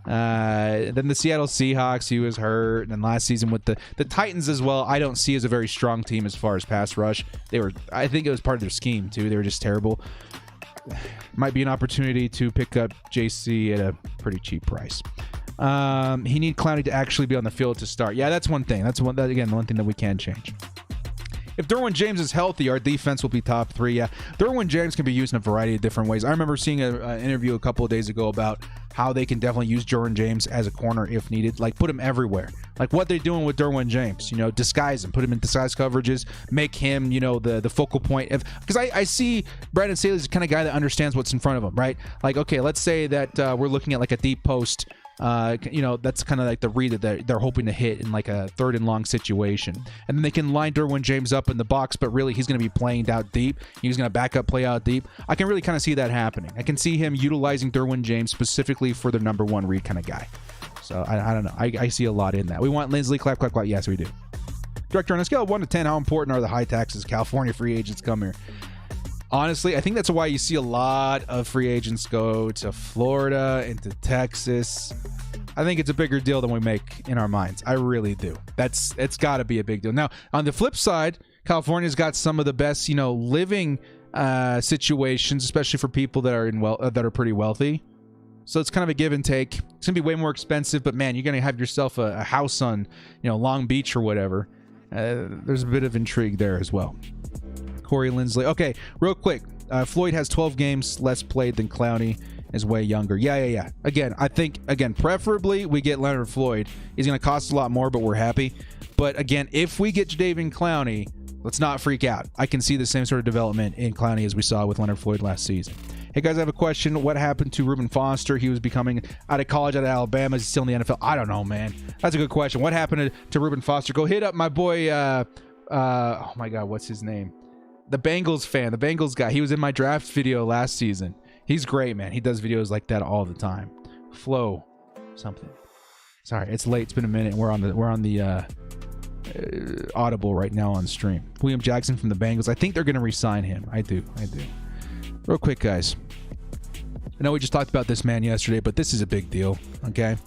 Then the Seattle Seahawks, he was hurt. And then last season with the Titans as well, I don't see as a very strong team as far as pass rush. I think it was part of their scheme, too. They were just terrible. Might be an opportunity to pick up JC at a pretty cheap price. He need Clowney to actually be on the field to start. Yeah, that's one thing. That's one thing that we can change. If Derwin James is healthy, our defense will be top 3. Yeah, Derwin James can be used in a variety of different ways. I remember seeing an interview a couple of days ago about how they can definitely use Derwin James as a corner if needed. Like, put him everywhere. Like what they're doing with Derwin James. You know, disguise him. Put him in disguise coverages. Make him, you know, the focal point. Because I see Brandon Staley is the kind of guy that understands what's in front of him, right? Like, okay, let's say that we're looking at like a deep post. You know, that's kind of like the read that they're hoping to hit in like a 3rd and long situation. And then they can line Derwin James up in the box, but really he's going to be playing out deep. He's going to back up, play out deep. I can really kind of see that happening. I can see him utilizing Derwin James specifically for their number 1 read kind of guy. So I don't know. I see a lot in that. We want Lindsley, clap, clap, clap. Yes, we do. Director, on a scale of 1 to 10, how important are the high taxes California free agents come here? Honestly, I think that's why you see a lot of free agents go to Florida and to Texas. I think it's a bigger deal than we make in our minds. I really do. It's got to be a big deal. Now, on the flip side, California's got some of the best, living situations, especially for people that are that are pretty wealthy. So it's kind of a give and take. It's gonna be way more expensive, but man, you're gonna have yourself a house on, Long Beach or whatever. There's a bit of intrigue there as well. Corey Linsley. Okay, real quick. Floyd has 12 games less played than Clowney. Is way younger. Yeah. Again, I think, preferably we get Leonard Floyd. He's going to cost a lot more, but we're happy. But again, if we get Jadeveon Clowney, let's not freak out. I can see the same sort of development in Clowney as we saw with Leonard Floyd last season. Hey guys, I have a question. What happened to Reuben Foster? He was becoming out of college, out of Alabama. Is he still in the NFL? I don't know, man. That's a good question. What happened to Reuben Foster? Go hit up my boy, oh my God, what's his name? The Bengals fan, the Bengals guy. He was in my draft video last season. He's great, man. He does videos like that all the time. Flo something. Sorry, it's late. It's been a minute. We're on the Audible right now on stream. William Jackson from the Bengals. I think they're going to re-sign him. I do. Real quick, guys. I know we just talked about this man yesterday, but this is a big deal. Okay.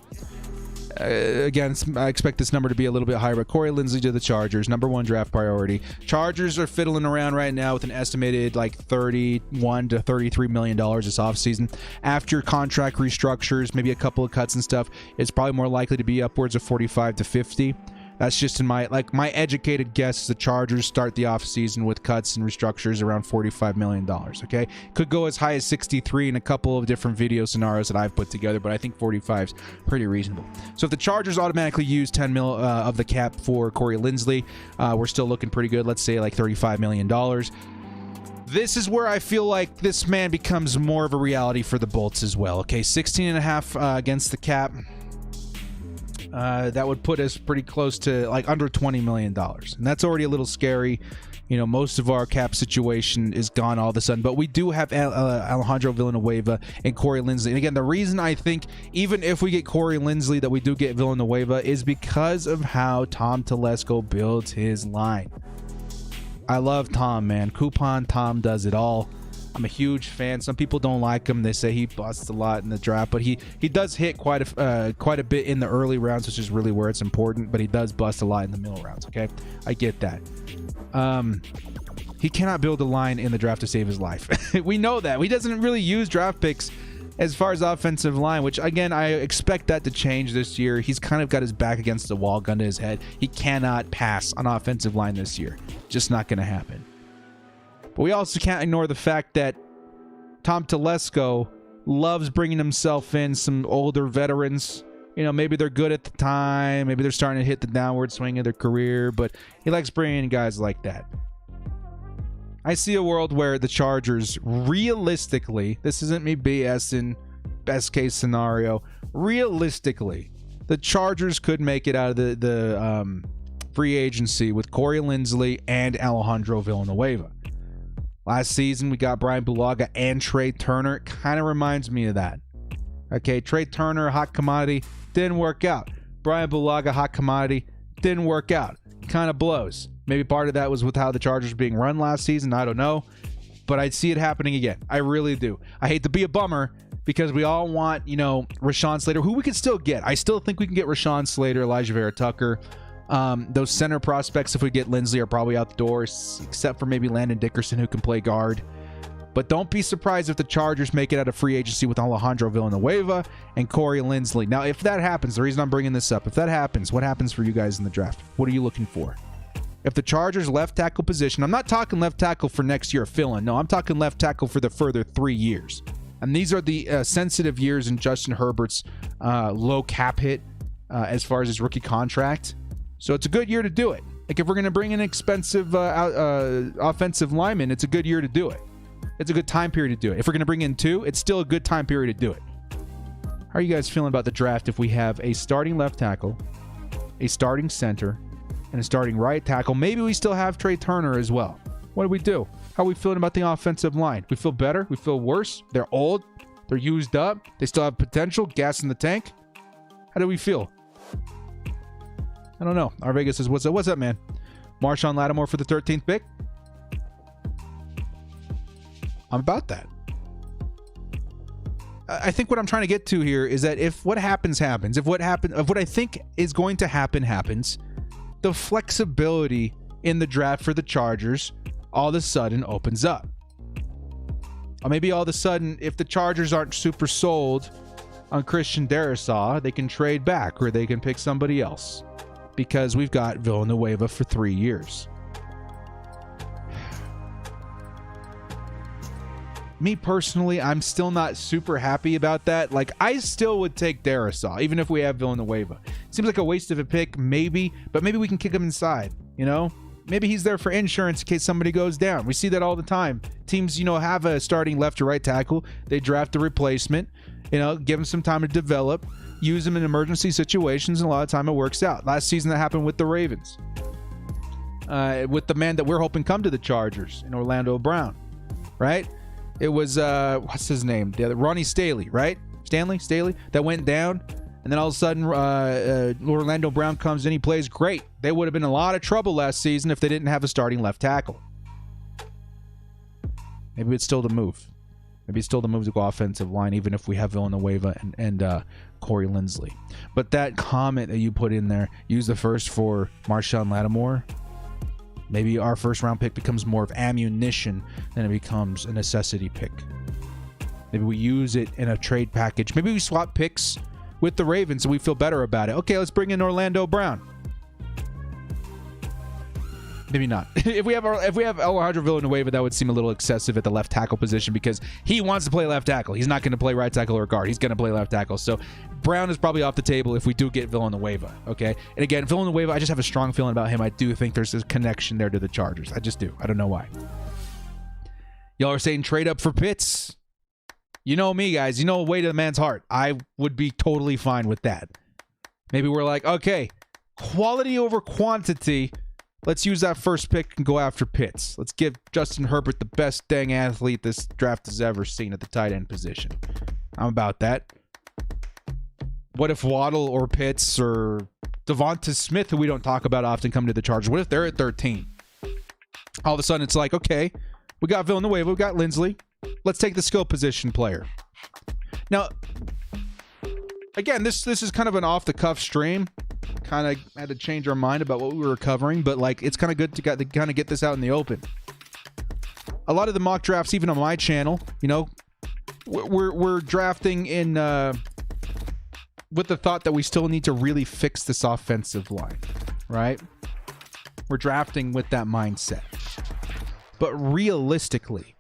Again, I expect this number to be a little bit higher, but Corey Linsley to the Chargers, #1 draft priority. Chargers are fiddling around right now with an estimated like $31 to $33 million this offseason. After contract restructures, maybe a couple of cuts and stuff, it's probably more likely to be upwards of 45 to 50. That's just in my educated guess. The Chargers start the offseason with cuts and restructures around $45 million. Okay, could go as high as 63 in a couple of different video scenarios that I've put together, but I think 45 is pretty reasonable. So if the Chargers automatically use 10 mil of the cap for Corey Linsley, we're still looking pretty good. Let's say like $35 million. This is where I feel like this man becomes more of a reality for the Bolts as well. Okay, 16.5 against the cap. That would put us pretty close to like under $20 million. And that's already a little scary. Most of our cap situation is gone all of a sudden. But we do have Alejandro Villanueva and Corey Linsley. And again, the reason I think even if we get Corey Linsley that we do get Villanueva is because of how Tom Telesco builds his line. I love Tom, man. Coupon Tom does it all. I'm a huge fan. Some people don't like him. They say he busts a lot in the draft, but he does hit quite a bit in the early rounds, which is really where it's important, but he does bust a lot in the middle rounds, okay? I get that. He cannot build a line in the draft to save his life. We know that. He doesn't really use draft picks as far as offensive line, which, again, I expect that to change this year. He's kind of got his back against the wall, gun to his head. He cannot pass on offensive line this year. Just not going to happen. But we also can't ignore the fact that Tom Telesco loves bringing himself in some older veterans. Maybe they're good at the time. Maybe they're starting to hit the downward swing of their career. But he likes bringing in guys like that. I see a world where the Chargers, realistically, this isn't me BSing, best case scenario, realistically, the Chargers could make it out of the free agency with Corey Linsley and Alejandro Villanueva. Last season, we got Brian Bulaga and Trey Turner. Kind of reminds me of that. Okay, Trey Turner, hot commodity, didn't work out. Brian Bulaga, hot commodity, didn't work out. Kind of blows. Maybe part of that was with how the Chargers were being run last season. I don't know. But I see it happening again. I really do. I hate to be a bummer because we all want, Rashawn Slater, who we can still get. I still think we can get Rashawn Slater, Elijah Vera Tucker. Those center prospects, if we get Linsley, are probably out the door, except for maybe Landon Dickerson, who can play guard. But don't be surprised if the Chargers make it out of free agency with Alejandro Villanueva and Corey Linsley. Now, if that happens, the reason I'm bringing this up, if that happens, what happens for you guys in the draft? What are you looking for? If the Chargers left tackle position, I'm not talking left tackle for next year fill-in. No, I'm talking left tackle for the further 3 years. And these are the sensitive years in Justin Herbert's low cap hit as far as his rookie contract. So it's a good year to do it. Like if we're going to bring in expensive offensive linemen, it's a good year to do it. It's a good time period to do it. If we're going to bring in 2, it's still a good time period to do it. How are you guys feeling about the draft if we have a starting left tackle, a starting center, and a starting right tackle? Maybe we still have Trey Turner as well. What do we do? How are we feeling about the offensive line? We feel better? We feel worse? They're old? They're used up? They still have potential? Gas in the tank? How do we feel? I don't know. Our Vegas says, what's up? What's up, man? Marshawn Lattimore for the 13th pick? I'm about that. I think what I'm trying to get to here is that if what happens, if what I think is going to happens, the flexibility in the draft for the Chargers all of a sudden opens up. Or maybe all of a sudden, if the Chargers aren't super sold on Christian Darrisaw, they can trade back or they can pick somebody else because we've got Villanueva for 3 years. Me personally, I'm still not super happy about that. Like, I still would take Darrisaw, even if we have Villanueva. Seems like a waste of a pick, maybe, but maybe we can kick him inside, you know? Maybe he's there for insurance in case somebody goes down. We see that all the time. Teams, have a starting left or right tackle. They draft a replacement, give him some time to develop, use him in emergency situations, and a lot of time it works out. Last season that happened with the Ravens. With the man that we're hoping come to the Chargers in Orlando Brown, right? It was, what's his name? Ronnie Staley, right? Staley, that went down. And then all of a sudden, Orlando Brown comes in. He plays great. They would have been in a lot of trouble last season if they didn't have a starting left tackle. Maybe it's still the move. Maybe it's still the move to go offensive line, even if we have Villanueva and Corey Linsley. But that comment that you put in there, use the first for Marshawn Lattimore. Maybe our first round pick becomes more of ammunition than it becomes a necessity pick. Maybe we use it in a trade package. Maybe we swap picks with the Ravens and we feel better about it. Okay, let's bring in Orlando Brown. Maybe not. If we have Alejandro Villanueva, that would seem a little excessive at the left tackle position because he wants to play left tackle. He's not going to play right tackle or guard. He's going to play left tackle. So Brown is probably off the table if we do get Villanueva. Okay. And again, Villanueva, I just have a strong feeling about him. I do think there's a connection there to the Chargers. I just do. I don't know why. Y'all are saying trade up for Pitts. You know me, guys. You know, way to the man's heart. I would be totally fine with that. Maybe we're like, okay, quality over quantity. Let's use that first pick and go after Pitts. Let's give Justin Herbert the best dang athlete this draft has ever seen at the tight end position. I'm about that. What if Waddle or Pitts or Devonta Smith, who we don't talk about often, come to the Chargers? What if they're at 13? All of a sudden, it's like, okay, we got Villanueva, we got Linsley. Let's take the skill position player. Now, again, this is kind of an off-the-cuff stream. Kind of had to change our mind about what we were covering, but like it's kind of good to kind of get this out in the open. A lot of the mock drafts, even on my channel, we're drafting in with the thought that we still need to really fix this offensive line, right? We're drafting with that mindset. But realistically,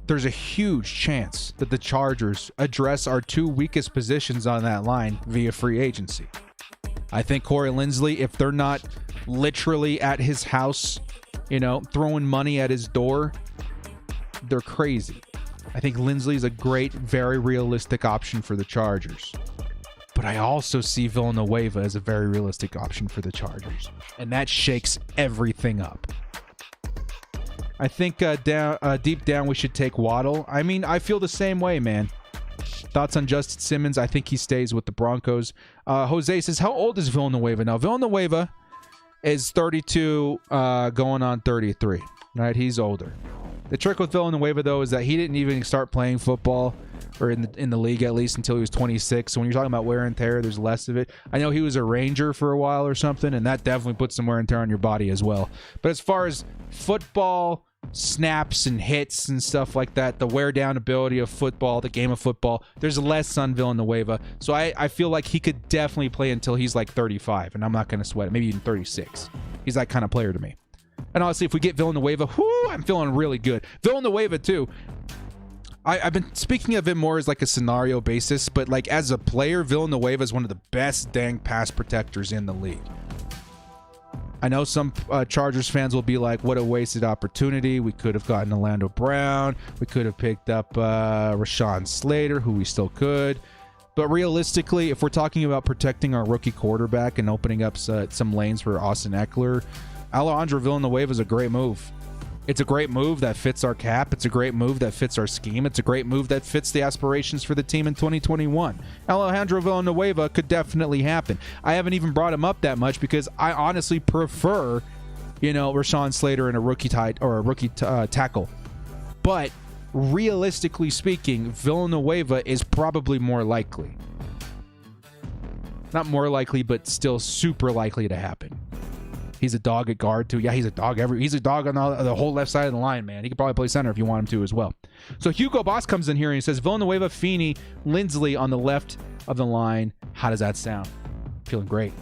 there's a huge chance that the Chargers address our two weakest positions on that line via free agency. I think Corey Linsley, if they're not literally at his house, throwing money at his door, they're crazy. I think Linsley is a great, very realistic option for the Chargers. But I also see Villanueva as a very realistic option for the Chargers. And that shakes everything up. I think deep down we should take Waddle. I mean, I feel the same way, man. Thoughts on Justin Simmons? I think he stays with the Broncos. Jose says, how old is Villanueva now? Villanueva is 32 going on 33. Right? He's older. The trick with Villanueva, though, is that he didn't even start playing football, or in the league at least, until he was 26. So when you're talking about wear and tear, there's less of it. I know he was a Ranger for a while or something, and that definitely puts some wear and tear on your body as well. But as far as football, snaps and hits and stuff like that, the wear down ability of football, the game of football, there's less on Villanueva. So I feel like he could definitely play until he's like 35, and I'm not going to sweat it. Maybe even 36. He's that kind of player to me. And honestly, if we get Villanueva, I'm feeling really good. Villanueva, too. I've been speaking of him more as like a scenario basis, but like as a player, Villanueva is one of the best dang pass protectors in the league. I know some Chargers fans will be like, what a wasted opportunity. We could have gotten Orlando Brown. We could have picked up Rashawn Slater, who we still could. But realistically, if we're talking about protecting our rookie quarterback and opening up some lanes for Austin Eckler, Alejandro Villanueva is a great move. It's a great move that fits our cap. It's a great move that fits our scheme. It's a great move that fits the aspirations for the team in 2021. Alejandro Villanueva could definitely happen. I haven't even brought him up that much because I honestly prefer, Rashawn Slater in a rookie tackle. But realistically speaking, Villanueva is probably more likely. Not more likely, but still super likely to happen. He's a dog at guard too. Yeah, he's a dog. He's a dog on the whole left side of the line, man. He could probably play center if you want him to as well. So Hugo Boss comes in here and he says Villanueva, Feeney, Lindsley on the left of the line. How does that sound? Feeling great.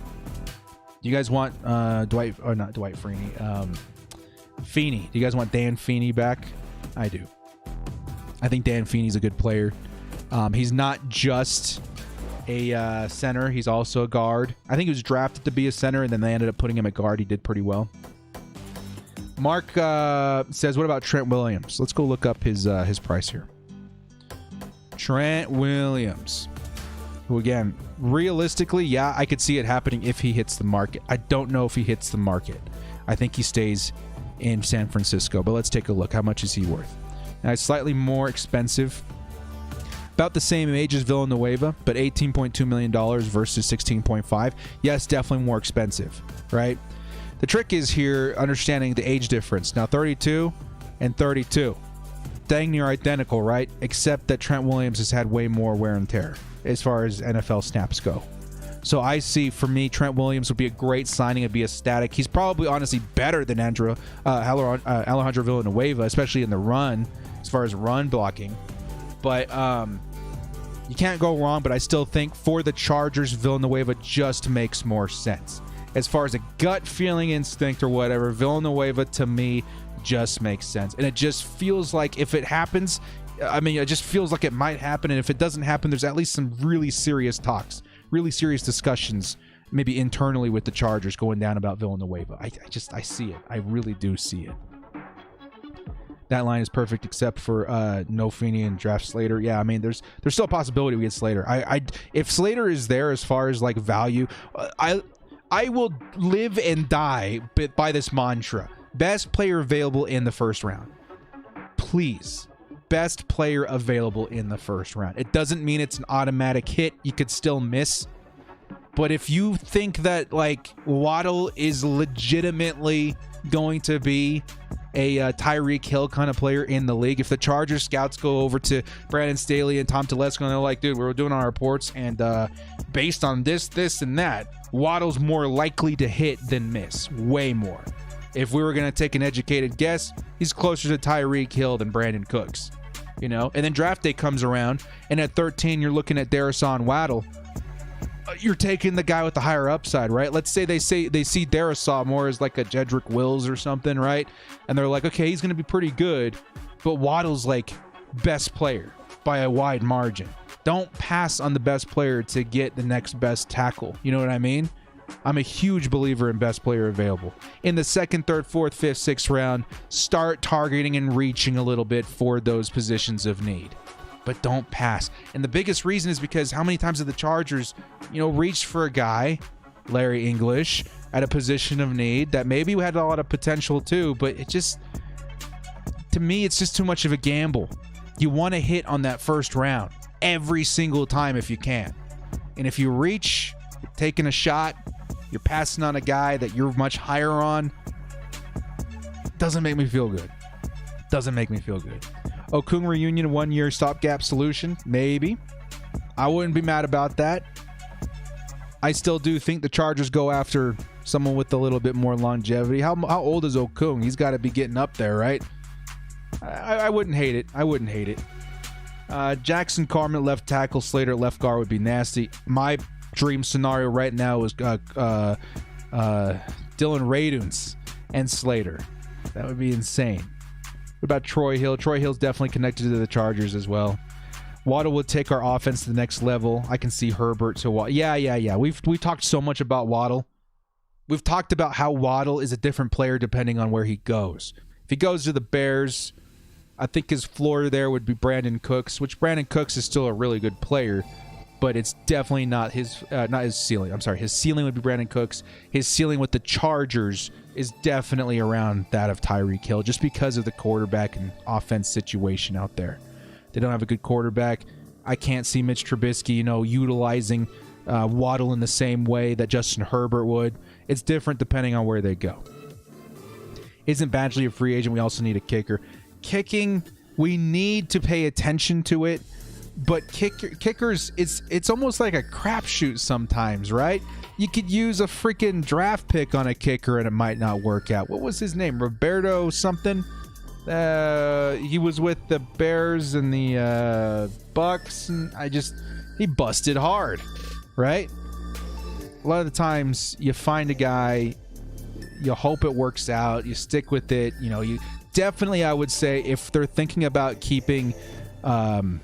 Do you guys want Feeney? Do you guys want Dan Feeney back? I do. I think Dan Feeney's a good player. He's not just a center. He's also a guard. I think he was drafted to be a center, and then they ended up putting him at guard. He did pretty well. Mark says, what about Trent Williams? Let's go look up his price here. Trent Williams, who again, realistically, yeah, I could see it happening if he hits the market. I don't know if he hits the market. I think he stays in San Francisco, but let's take a look. How much is he worth? Now, he's slightly more expensive. About the same age as Villanueva, but $18.2 million versus $16.5. Yes, definitely more expensive, right? The trick is here understanding the age difference. Now, 32 and 32. Dang near identical, right? Except that Trent Williams has had way more wear and tear as far as NFL snaps go. So I see, for me, Trent Williams would be a great signing. It'd be a static. He's probably, honestly, better than Alejandro Villanueva, especially in the run, as far as run blocking. But you can't go wrong, but I still think for the Chargers, Villanueva just makes more sense. As far as a gut feeling instinct or whatever, Villanueva to me just makes sense. And it just feels like if it happens, I mean, it just feels like it might happen. And if it doesn't happen, there's at least some really serious talks, really serious discussions, maybe internally with the Chargers going down about Villanueva. I see it. I really do see it. That line is perfect except for no Feeney and draft Slater. Yeah, I mean, there's still a possibility we get Slater. If Slater is there as far as like value, I will live and die by this mantra. Best player available in the first round. Please. Best player available in the first round. It doesn't mean it's an automatic hit. You could still miss. But if you think that like Waddle is legitimately going to be a Tyreek Hill kind of player in the league, if the Chargers scouts go over to Brandon Staley and Tom Telesco and they're like, dude, we're doing our reports, and based on this, and that, Waddle's more likely to hit than miss. Way more. If we were going to take an educated guess, he's closer to Tyreek Hill than Brandon Cooks. You know? And then draft day comes around, and at 13, you're looking at Darrison Waddle. You're taking the guy with the higher upside, right? Let's say they see Darrison more as like a Jedrick Wills or something, right? And they're like, okay, he's going to be pretty good, but Waddle's like best player by a wide margin. Don't pass on the best player to get the next best tackle. You know what I mean? I'm a huge believer in best player available. In the second, third, fourth, fifth, sixth round, start targeting and reaching a little bit for those positions of need. But don't pass. And the biggest reason is because how many times have the Chargers, reached for a guy, Larry English, at a position of need that maybe had a lot of potential too, but it just, to me, it's just too much of a gamble. You want to hit on that first round every single time if you can. And if you reach, you're taking a shot, you're passing on a guy that you're much higher on, doesn't make me feel good. Doesn't make me feel good. Okung reunion, 1 year stopgap solution, maybe. I wouldn't be mad about that. I still do think the Chargers go after someone with a little bit more longevity. How old is Okung? He's got to be getting up there, right? I wouldn't hate it. I wouldn't hate it. Jackson Carman left tackle, Slater left guard would be nasty. My dream scenario right now is Dylan Raduns and Slater. That would be insane. What about Troy Hill? Troy Hill's definitely connected to the Chargers as well. Waddle would take our offense to the next level. I can see Herbert to Waddle. Yeah. We've talked so much about Waddle. We've talked about how Waddle is a different player depending on where he goes. If he goes to the Bears, I think his floor there would be Brandon Cooks, which Brandon Cooks is still a really good player, but it's definitely not his ceiling. I'm sorry, his ceiling would be Brandon Cooks. His ceiling with the Chargers is definitely around that of Tyreek Hill, just because of the quarterback and offense situation out there. They don't have a good quarterback. I can't see Mitch Trubisky, utilizing Waddle in the same way that Justin Herbert would. It's different depending on where they go. Isn't Badgley a free agent? We also need a kicker. Kicking, We need to pay attention to it. But kickers, it's almost like a crapshoot sometimes, right? You could use a freaking draft pick on a kicker and it might not work out. What was his name? Roberto something? He was with the Bears and the Bucks, and he busted hard, right? A lot of the times you find a guy, you hope it works out, you stick with it. You know, you definitely, I would say, if they're thinking about keeping Badgley,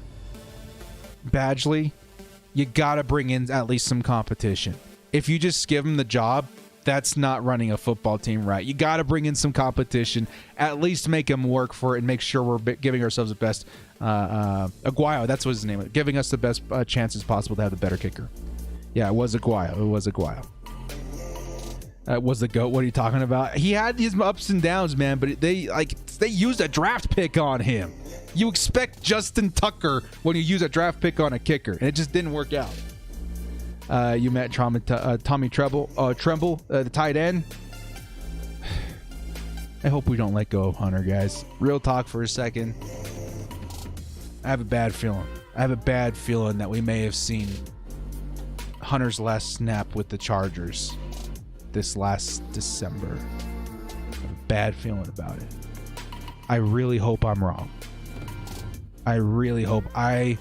you gotta bring in at least some competition. If you just give him the job, that's not running a football team right. You gotta bring in some competition, at least make him work for it, and make sure we're giving ourselves the best. Aguayo, that's what his name is. Giving us the best chances possible to have the better kicker. Yeah, it was Aguayo. It was Aguayo. It was the GOAT. What are you talking about? He had these ups and downs, man, but they used a draft pick on him. You expect Justin Tucker when you use a draft pick on a kicker, and it just didn't work out. You met Tommy Tremble, the tight end. I hope we don't let go of Hunter, guys. Real talk for a second. I have a bad feeling. That we may have seen Hunter's last snap with the Chargers this last December. I have a bad feeling about it. I really hope I'm wrong. I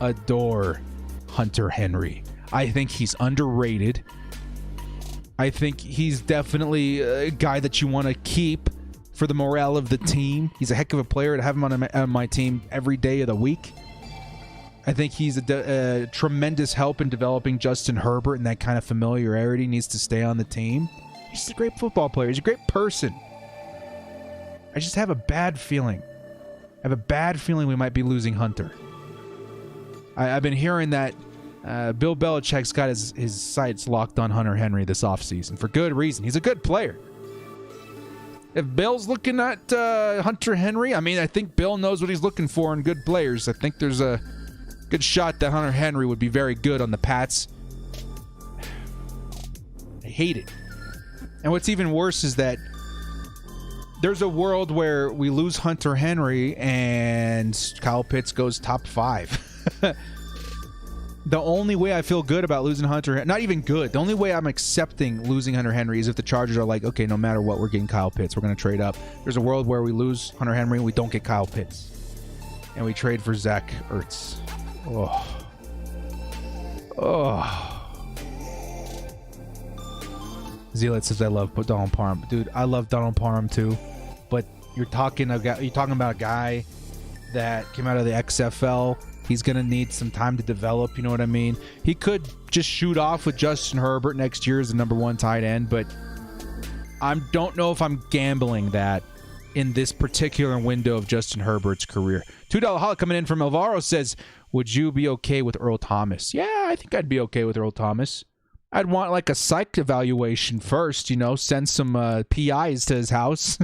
adore Hunter Henry. I think he's underrated. I think he's definitely a guy that you want to keep for the morale of the team. He's a heck of a player to have him on my team every day of the week. I think he's a tremendous help in developing Justin Herbert, and that kind of familiarity needs to stay on the team. He's a great football player. He's a great person. I just have a bad feeling. We might be losing Hunter. I've been hearing that Bill Belichick's got his sights locked on Hunter Henry this offseason for good reason. He's a good player. If Bill's looking at Hunter Henry, I mean, I think Bill knows what he's looking for in good players. I think there's a good shot that Hunter Henry would be very good on the Pats. I hate it. And what's even worse is that there's a world where we lose Hunter Henry and Kyle Pitts goes top 5. The only way I feel good about losing Hunter, not even good, the only way I'm accepting losing Hunter Henry is if the Chargers are like, okay, no matter what, we're getting Kyle Pitts. We're going to trade up. There's a world where we lose Hunter Henry and we don't get Kyle Pitts. And we trade for Zach Ertz. Zealot says I love Donald Parham. Dude, I love Donald Parham too. But you're talking about a guy that came out of the XFL. He's going to need some time to develop, you know what I mean? He could just shoot off with Justin Herbert next year as the number 1 tight end, but I don't know if I'm gambling that in this particular window of Justin Herbert's career. $2 Holly coming in from Alvaro says, would you be okay with Earl Thomas? Yeah, I think I'd be okay with Earl Thomas. I'd want like a psych evaluation first, send some PIs to his house.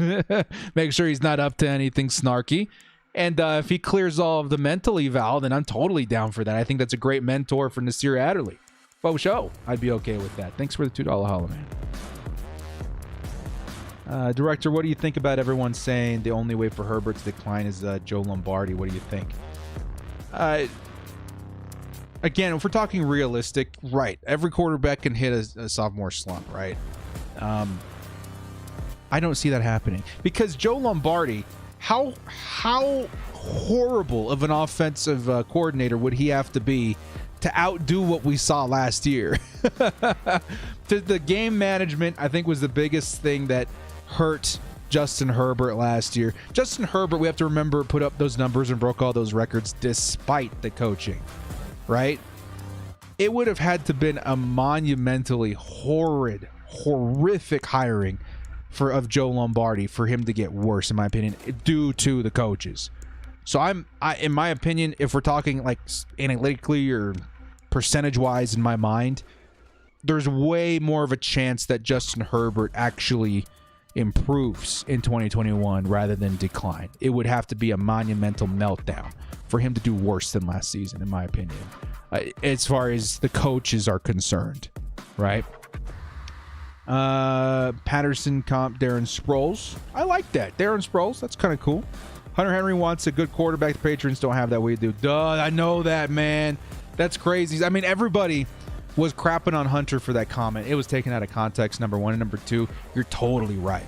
Make sure he's not up to anything snarky. And if he clears all of the mental eval, then I'm totally down for that. I think that's a great mentor for Nasir Adderley. Faux show. I'd be okay with that. Thanks for the $2 holla, man. Director, what do you think about everyone saying the only way for Herbert to decline is Joe Lombardi? What do you think? Again, if we're talking realistic, right, every quarterback can hit a sophomore slump, right? I don't see that happening because Joe Lombardi, how horrible of an offensive coordinator would he have to be to outdo what we saw last year? The game management, I think, was the biggest thing that hurt Justin Herbert last year. Justin Herbert, we have to remember, put up those numbers and broke all those records despite the coaching, right? It would have had to been a monumentally horrific hiring of Joe Lombardi for him to get worse, in my opinion, due to the coaches. So in my opinion, if we're talking like analytically or percentage-wise in my mind, there's way more of a chance that Justin Herbert actually improves in 2021 rather than decline. It would have to be a monumental meltdown for him to do worse than last season, in my opinion, as far as the coaches are concerned, right? Patterson comp Darren Sproles. I like that. Darren Sproles, that's kind of cool. Hunter Henry wants a good quarterback. The Patriots don't have that. We do. Duh, I know that, man. That's crazy. I mean, everybody was crapping on Hunter for that comment. It was taken out of context, number one. And number two, you're totally right.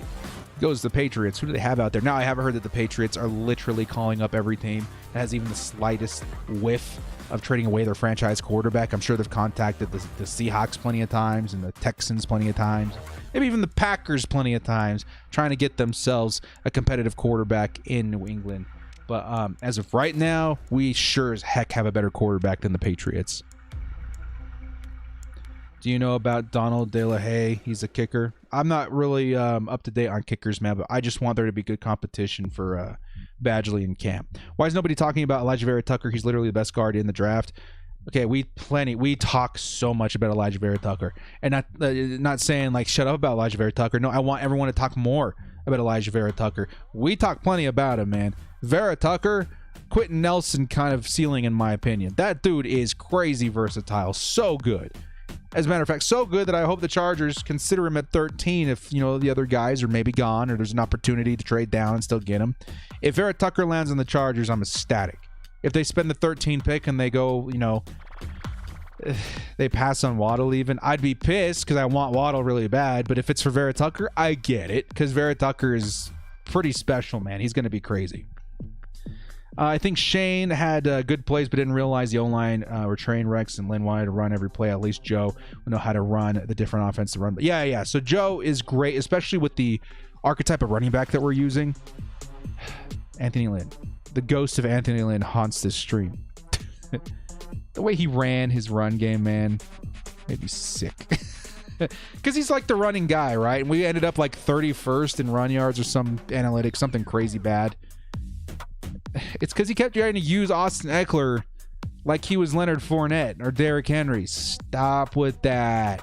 Goes to the Patriots. Who do they have out there? Now, I haven't heard that the Patriots are literally calling up every team that has even the slightest whiff of trading away their franchise quarterback. I'm sure they've contacted the Seahawks plenty of times and the Texans plenty of times. Maybe even the Packers plenty of times, trying to get themselves a competitive quarterback in New England. But as of right now, we sure as heck have a better quarterback than the Patriots. Do you know about Donald De La Haye? He's a kicker. I'm not really up to date on kickers, man, but I just want there to be good competition for Badgley and Camp. Why is nobody talking about Elijah Vera Tucker? He's literally the best guard in the draft. Okay, we talk so much about Elijah Vera Tucker, and not saying like shut up about Elijah Vera Tucker. No, I want everyone to talk more about Elijah Vera Tucker. We talk plenty about him, man. Vera Tucker, Quentin Nelson kind of ceiling in my opinion. That dude is crazy versatile, so good. As a matter of fact, so good that I hope the Chargers consider him at 13 if, you know, the other guys are maybe gone or there's an opportunity to trade down and still get him. If Vera Tucker lands on the Chargers, I'm ecstatic. If they spend the 13 pick and they go, you know, they pass on Waddle even, I'd be pissed because I want Waddle really bad. But if it's for Vera Tucker, I get it because Vera Tucker is pretty special, man. He's going to be crazy. I think Shane had good plays, but didn't realize the O-line were train wrecks and Lynn wanted to run every play. At least Joe would know how to run the different offense to run. But yeah. So Joe is great, especially with the archetype of running back that we're using. Anthony Lynn. The ghost of Anthony Lynn haunts this stream. The way he ran his run game, man, made me sick. Because he's like the running guy, right? And we ended up like 31st in run yards or some analytics, something crazy bad. It's because he kept trying to use Austin Eckler like he was Leonard Fournette or Derrick Henry. Stop with that.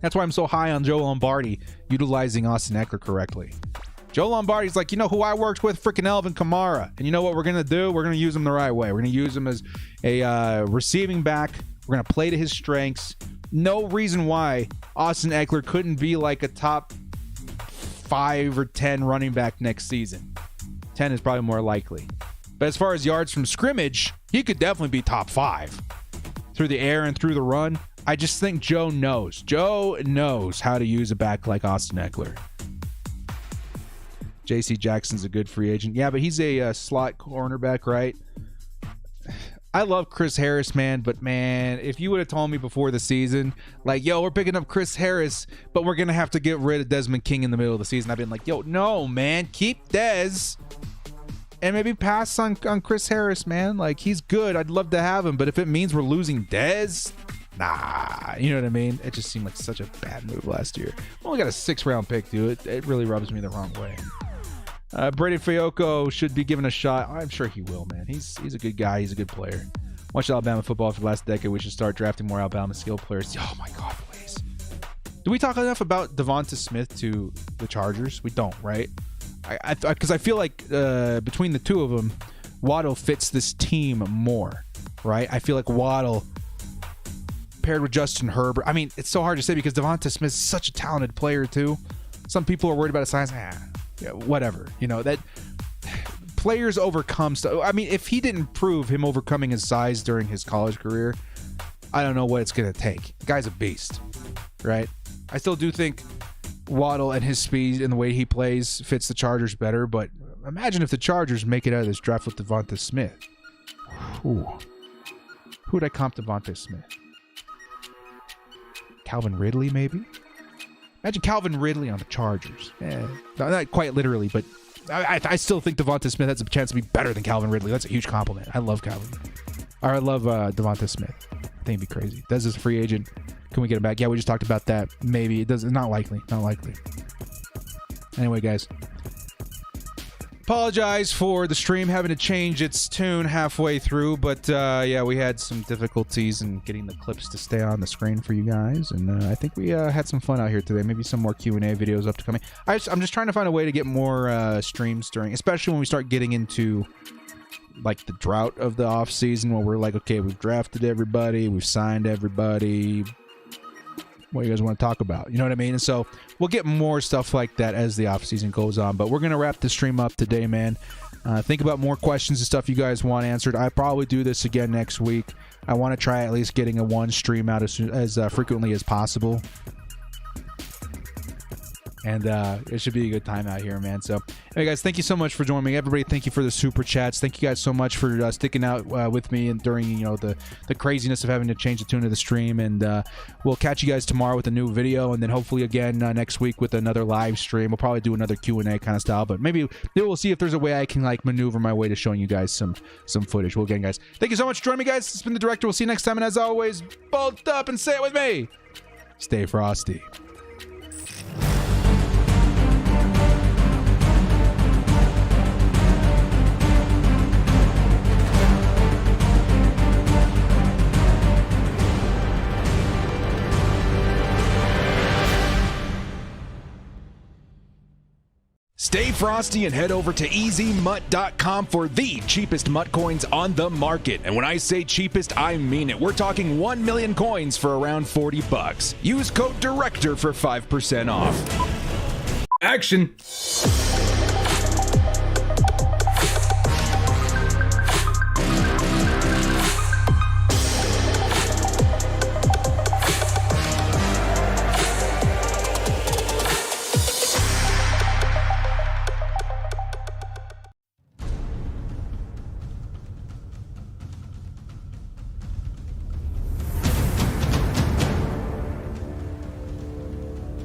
That's why I'm so high on Joe Lombardi utilizing Austin Eckler correctly. Joe Lombardi's like, you know who I worked with? Freaking Alvin Kamara. And you know what we're going to do? We're going to use him the right way. We're going to use him as a receiving back. We're going to play to his strengths. No reason why Austin Eckler couldn't be like a top 5 or 10 running back next season. 10 is probably more likely. But as far as yards from scrimmage, he could definitely be top 5 through the air and through the run. I just think Joe knows. Joe knows how to use a back like Austin Eckler. J.C. Jackson's a good free agent. Yeah, but he's a slot cornerback, right? I love Chris Harris, man, but man, if you would have told me before the season, like, yo, we're picking up Chris Harris, but we're going to have to get rid of Desmond King in the middle of the season, I've been like, yo, no, man, keep Dez and maybe pass on Chris Harris, man. Like, he's good. I'd love to have him, but if it means we're losing Dez, nah, you know what I mean? It just seemed like such a bad move last year. We only got a 6th-round pick, dude. It really rubs me the wrong way. Brady Fayoko should be given a shot. I'm sure he will, man. He's a good guy. He's a good player. Watch Alabama football for the last decade. We should start drafting more Alabama skill players. Oh, my God, please. Do we talk enough about Devonta Smith to the Chargers? We don't, right? Because I feel like between the two of them, Waddle fits this team more, right? I feel like Waddle paired with Justin Herbert. I mean, it's so hard to say because Devonta Smith is such a talented player, too. Some people are worried about his size. Yeah, whatever, you know, that players overcome stuff. I mean, if he didn't prove him overcoming his size during his college career, I don't know what it's going to take. The guy's a beast, right? I still do think Waddle and his speed and the way he plays fits the Chargers better, but imagine if the Chargers make it out of this draft with Devonta Smith. Ooh. Who would I comp Devonta Smith? Calvin Ridley, maybe? Imagine Calvin Ridley on the Chargers. Not quite literally, but I still think Devonta Smith has a chance to be better than Calvin Ridley. That's a huge compliment. I love Calvin. Or I love Devonta Smith. I think it'd be crazy. Dez is a free agent. Can we get him back? Yeah, we just talked about that. Maybe. It does. Not likely. Not likely. Anyway, guys. Apologize for the stream having to change its tune halfway through, but yeah, we had some difficulties in getting the clips to stay on the screen for you guys, and I think we had some fun out here today. Maybe some more Q&A videos up to coming. I'm just trying to find a way to get more streams during, especially when we start getting into like the drought of the off season, where we're like, okay, we've drafted everybody, we've signed everybody, what you guys want to talk about. You know what I mean? And so we'll get more stuff like that as the off season goes on. But we're gonna wrap the stream up today, man. Think about more questions and stuff you guys want answered. I probably do this again next week. I want to try at least getting a one stream out as frequently as possible. And it should be a good time out here, man. So, hey guys, thank you so much for joining me. Everybody, thank you for the super chats. Thank you guys so much for sticking out with me and during the craziness of having to change the tune of the stream. And we'll catch you guys tomorrow with a new video, and then hopefully again next week with another live stream. We'll probably do another Q&A kind of style, but maybe we'll see if there's a way I can like maneuver my way to showing you guys some footage. Well, again, guys, thank you so much for joining me, guys. It's been the Director. We'll see you next time, and as always, bolt up and say it with me. Stay frosty. Stay frosty and head over to EasyMut.com for the cheapest MUT coins on the market. And when I say cheapest, I mean it. We're talking 1 million coins for around $40. Use code DIRECTOR for 5% off. Action!